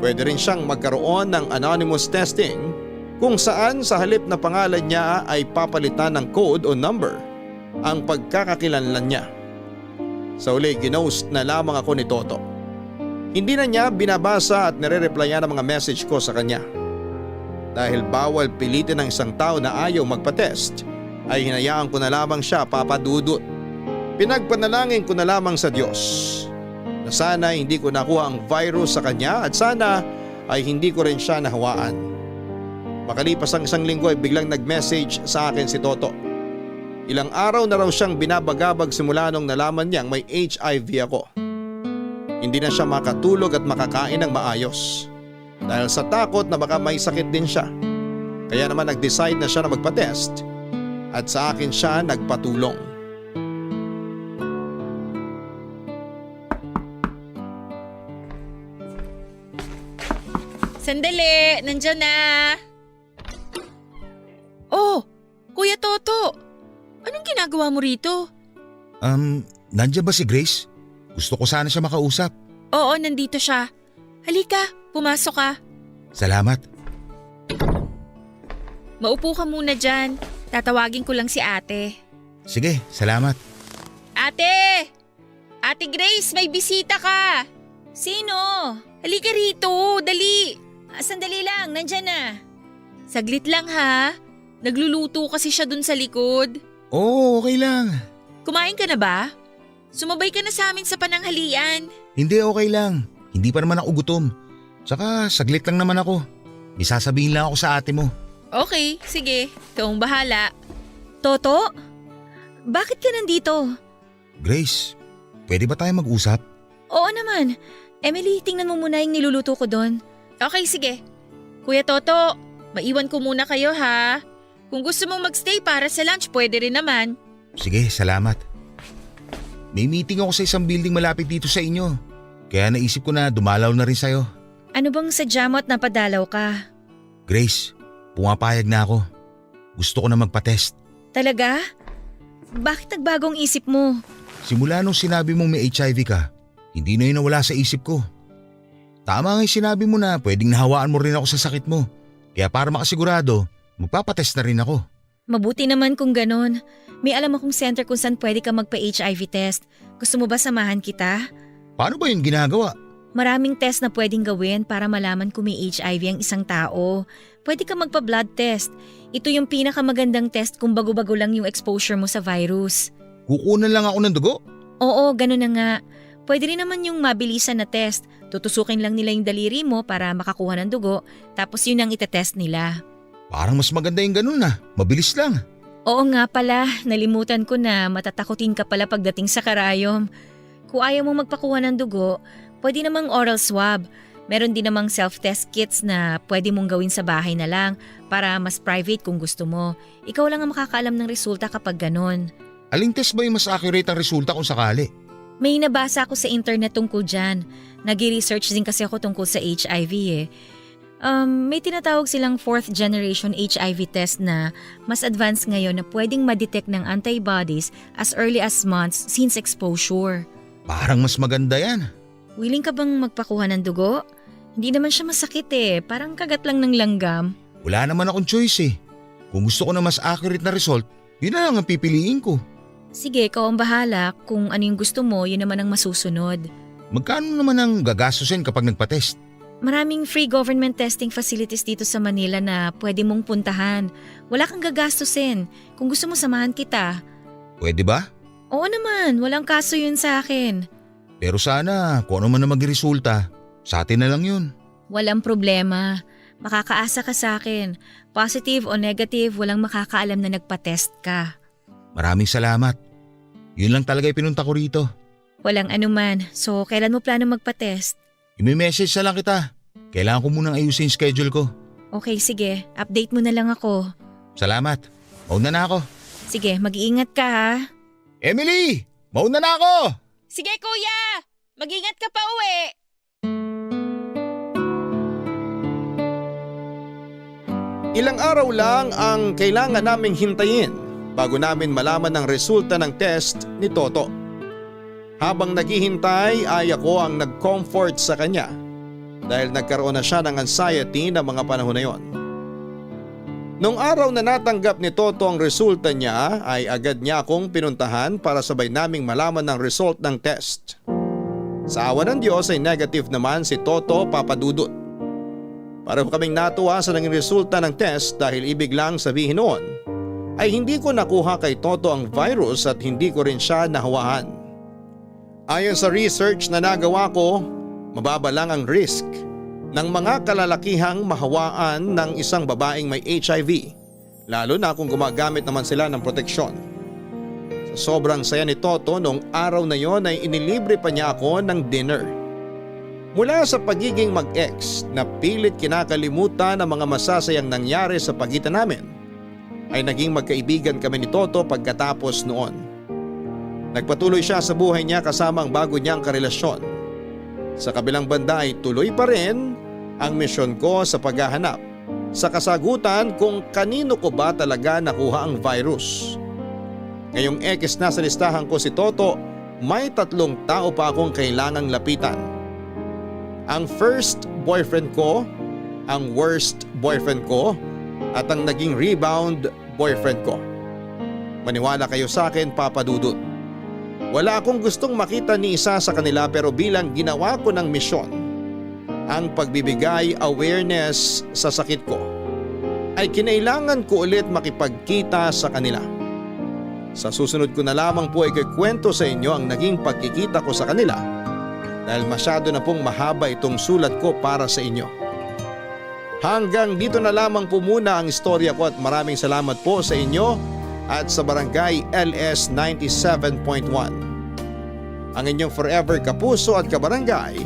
Pwede rin siyang magkaroon ng anonymous testing kung saan sa halip na pangalan niya ay papalitan ng code o number ang pagkakakilanlan niya. Sa uli, ginost na lamang ako ni Toto. Hindi na niya binabasa at nire-replyan ang mga message ko sa kanya. Dahil bawal pilitin ng isang tao na ayaw magpa-test, ay hinayaan ko na lamang siya, Papa Dudut. Pinagpanalangin ko na lamang sa Diyos na sana hindi ko nakuha ang virus sa kanya at sana ay hindi ko rin siya nahawaan. Makalipas ang isang linggo ay biglang nag-message sa akin si Toto. Ilang araw na raw siyang binabagabag simula nung nalaman niyang may HIV ako. Hindi na siya makatulog at makakain ng maayos dahil sa takot na baka may sakit din siya. Kaya naman nag-decide na siya na magpa-test at sa akin siya nagpatulong. Sandali, nandyan na. Oh, Kuya Toto. Anong ginagawa mo rito? Nandiyan ba si Grace? Gusto ko sana siya makausap. Oo, nandito siya. Halika, pumasok ka. Salamat. Maupo ka muna dyan. Tatawagin ko lang si ate. Sige, salamat. Ate! Ate Grace, may bisita ka. Sino? Halika rito, dali. Sandali lang, nandyan na. Saglit lang ha. Nagluluto kasi siya dun sa likod. Oo, okay lang. Kumain ka na ba? Sumabay ka na sa amin sa pananghalian. Hindi, okay lang. Hindi pa naman ako gutom. Tsaka saglit lang naman ako. May sasabihin lang ako sa ate mo. Okay, sige. Ikaw ang bahala. Toto? Bakit ka nandito? Grace, pwede ba tayo mag-usap? Oo naman. Emily, tingnan mo muna yung niluluto ko doon. Okay, sige. Kuya Toto, maiwan ko muna kayo ha. Kung gusto mong magstay para sa lunch, pwede rin naman. Sige, salamat. May meeting ako sa isang building malapit dito sa inyo. Kaya naisip ko na dumalaw na rin sa'yo. Ano bang sadya mo at napadalaw ka? Grace, pumapayag na ako. Gusto ko na magpa-test. Talaga? Bakit nagbagong isip mo? Simula nung sinabi mong may HIV ka, hindi na yun nawala sa isip ko. Tama nga yung sinabi mo na pwedeng nahawaan mo rin ako sa sakit mo. Kaya para makasigurado, magpapatest na rin ako. Mabuti naman kung ganon. May alam akong center kung saan pwede ka magpa-HIV test. Gusto mo ba samahan kita? Paano ba yung ginagawa? Maraming test na pwedeng gawin para malaman kung may HIV ang isang tao. Pwede ka magpa-blood test. Ito yung pinakamagandang test kung bago-bago lang yung exposure mo sa virus. Kukunan lang ako ng dugo? Oo, ganun na nga. Pwede rin naman yung mabilisan na test. Tutusukin lang nila yung daliri mo para makakuha ng dugo, tapos yun ang itetest nila. Parang mas maganda yung ganun na. Mabilis lang. Oo nga pala, nalimutan ko na matatakutin ka pala pagdating sa karayom. Kung ayaw mo magpakuha ng dugo, pwede namang oral swab. Meron din namang self-test kits na pwede mong gawin sa bahay na lang para mas private kung gusto mo. Ikaw lang ang makakaalam ng resulta kapag ganon. Aling test ba yung mas accurate ang resulta kung sakali? May nabasa ako sa internet tungkol dyan. Nag-research din kasi ako tungkol sa HIV eh. May tinatawag silang 4th generation HIV test na mas advanced ngayon na pwedeng ma-detect ng antibodies as early as months since exposure. Parang mas maganda yan. Willing ka bang magpakuha ng dugo? Hindi naman siya masakit eh, parang kagat lang ng langgam. Wala naman akong choice eh. Kung gusto ko na mas accurate na result, yun na lang ang pipiliin ko. Sige, ikaw ang bahala. Kung ano yung gusto mo, yun naman ang masusunod. Magkano naman ang gagastusin kapag nagpa-test? Maraming free government testing facilities dito sa Manila na pwede mong puntahan. Wala kang gagastusin. Kung gusto mo, samahan kita. Pwede ba? Oo naman, walang kaso yun sa akin. Pero sana, kung ano man na magresulta, sa atin na lang yun. Walang problema. Makakaasa ka sa akin. Positive o negative, walang makakaalam na nagpa-test ka. Maraming salamat. Yun lang talaga pinunta ko rito. Walang anuman. So, kailan mo plano magpa-test? I-message na lang kita. Kailangan ko munang ayusin yung schedule ko. Okay, sige. Update mo na lang ako. Salamat. Mauna na ako. Sige, mag-iingat ka ha. Emily! Mauna na ako! Sige kuya! Mag-ingat ka pa uwi! Ilang araw lang ang kailangan naming hintayin bago namin malaman ang resulta ng test ni Toto. Habang naghihintay ay ako ang nag-comfort sa kanya dahil nagkaroon na siya ng anxiety na mga panahon na yon. Nung araw na natanggap ni Toto ang resulta niya ay agad niya akong pinuntahan para sabay naming malaman ang result ng test. Sa awa ng Diyos ay negative naman si Toto Papadudut. Pareho kaming natuwa sa naging resulta ng test dahil ibig lang sabihin noon ay hindi ko nakuha kay Toto ang virus at hindi ko rin siya nahawahan. Ayon sa research na nagawa ko, mababa lang ang risk ng mga kalalakihang mahawaan ng isang babaeng may HIV, lalo na kung gumagamit naman sila ng proteksyon. Sa sobrang saya ni Toto, noong araw na yon ay inilibre pa niya ako ng dinner. Mula sa pagiging mag-ex na pilit kinakalimutan ang mga masasayang nangyari sa pagitan namin, ay naging magkaibigan kami ni Toto pagkatapos noon. Nagpatuloy siya sa buhay niya kasama ang bago niyang karelasyon. Sa kabilang banda ay tuloy pa rin ang misyon ko sa paghahanap sa kasagutan kung kanino ko ba talaga nakuha ang virus. Ngayong ekis na sa listahan ko si Toto, may 3 tao pa akong kailangang lapitan. Ang first boyfriend ko, ang worst boyfriend ko, at ang naging rebound boyfriend ko. Maniwala kayo sa akin, Papa Dudut. Wala akong gustong makita ni isa sa kanila pero bilang ginawa ko ng misyon, ang pagbibigay awareness sa sakit ko, ay kinailangan ko ulit makipagkita sa kanila. Sa susunod ko na lamang po ay kikwento sa inyo ang naging pagkikita ko sa kanila dahil masyado na pong mahaba itong sulat ko para sa inyo. Hanggang dito na lamang po muna ang istorya ko at maraming salamat po sa inyo at sa Barangay LS 97.1. Ang inyong forever kapuso at kabarangay,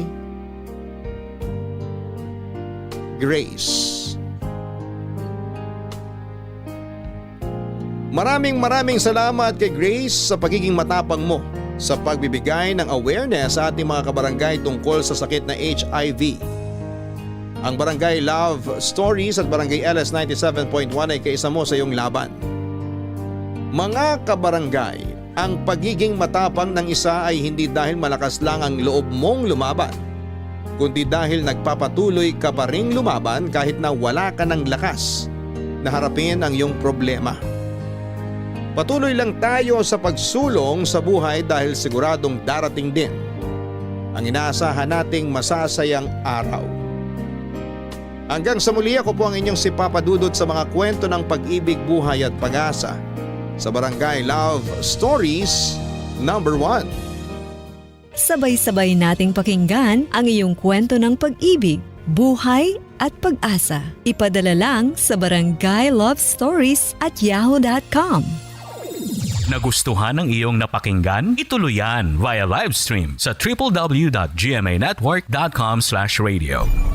Grace. Maraming salamat kay Grace sa pagiging matapang mo sa pagbibigay ng awareness sa ating mga kabarangay tungkol sa sakit na HIV. Ang Barangay Love Stories at Barangay LS 97.1 ay kaisa mo sa iyong laban. Mga kabarangay, ang pagiging matapang ng isa ay hindi dahil malakas lang ang loob mong lumaban, kundi dahil nagpapatuloy ka pa ring lumaban kahit na wala ka ng lakas na harapin ang iyong problema. Patuloy lang tayo sa pagsulong sa buhay dahil siguradong darating din ang inaasahan nating masasayang araw. Hanggang sa muli, ako po ang inyong si Papa Dudut sa mga kwento ng pag-ibig, buhay at pag-asa sa Barangay Love Stories number 1. Sabay-sabay nating pakinggan ang iyong kwento ng pag-ibig, buhay at pag-asa. Ipadala lang sa barangaylovestories@yahoo.com. Nagustuhan ng iyong napakinggan? Ituloy yan via live stream sa www.gmanetwork.com/radio.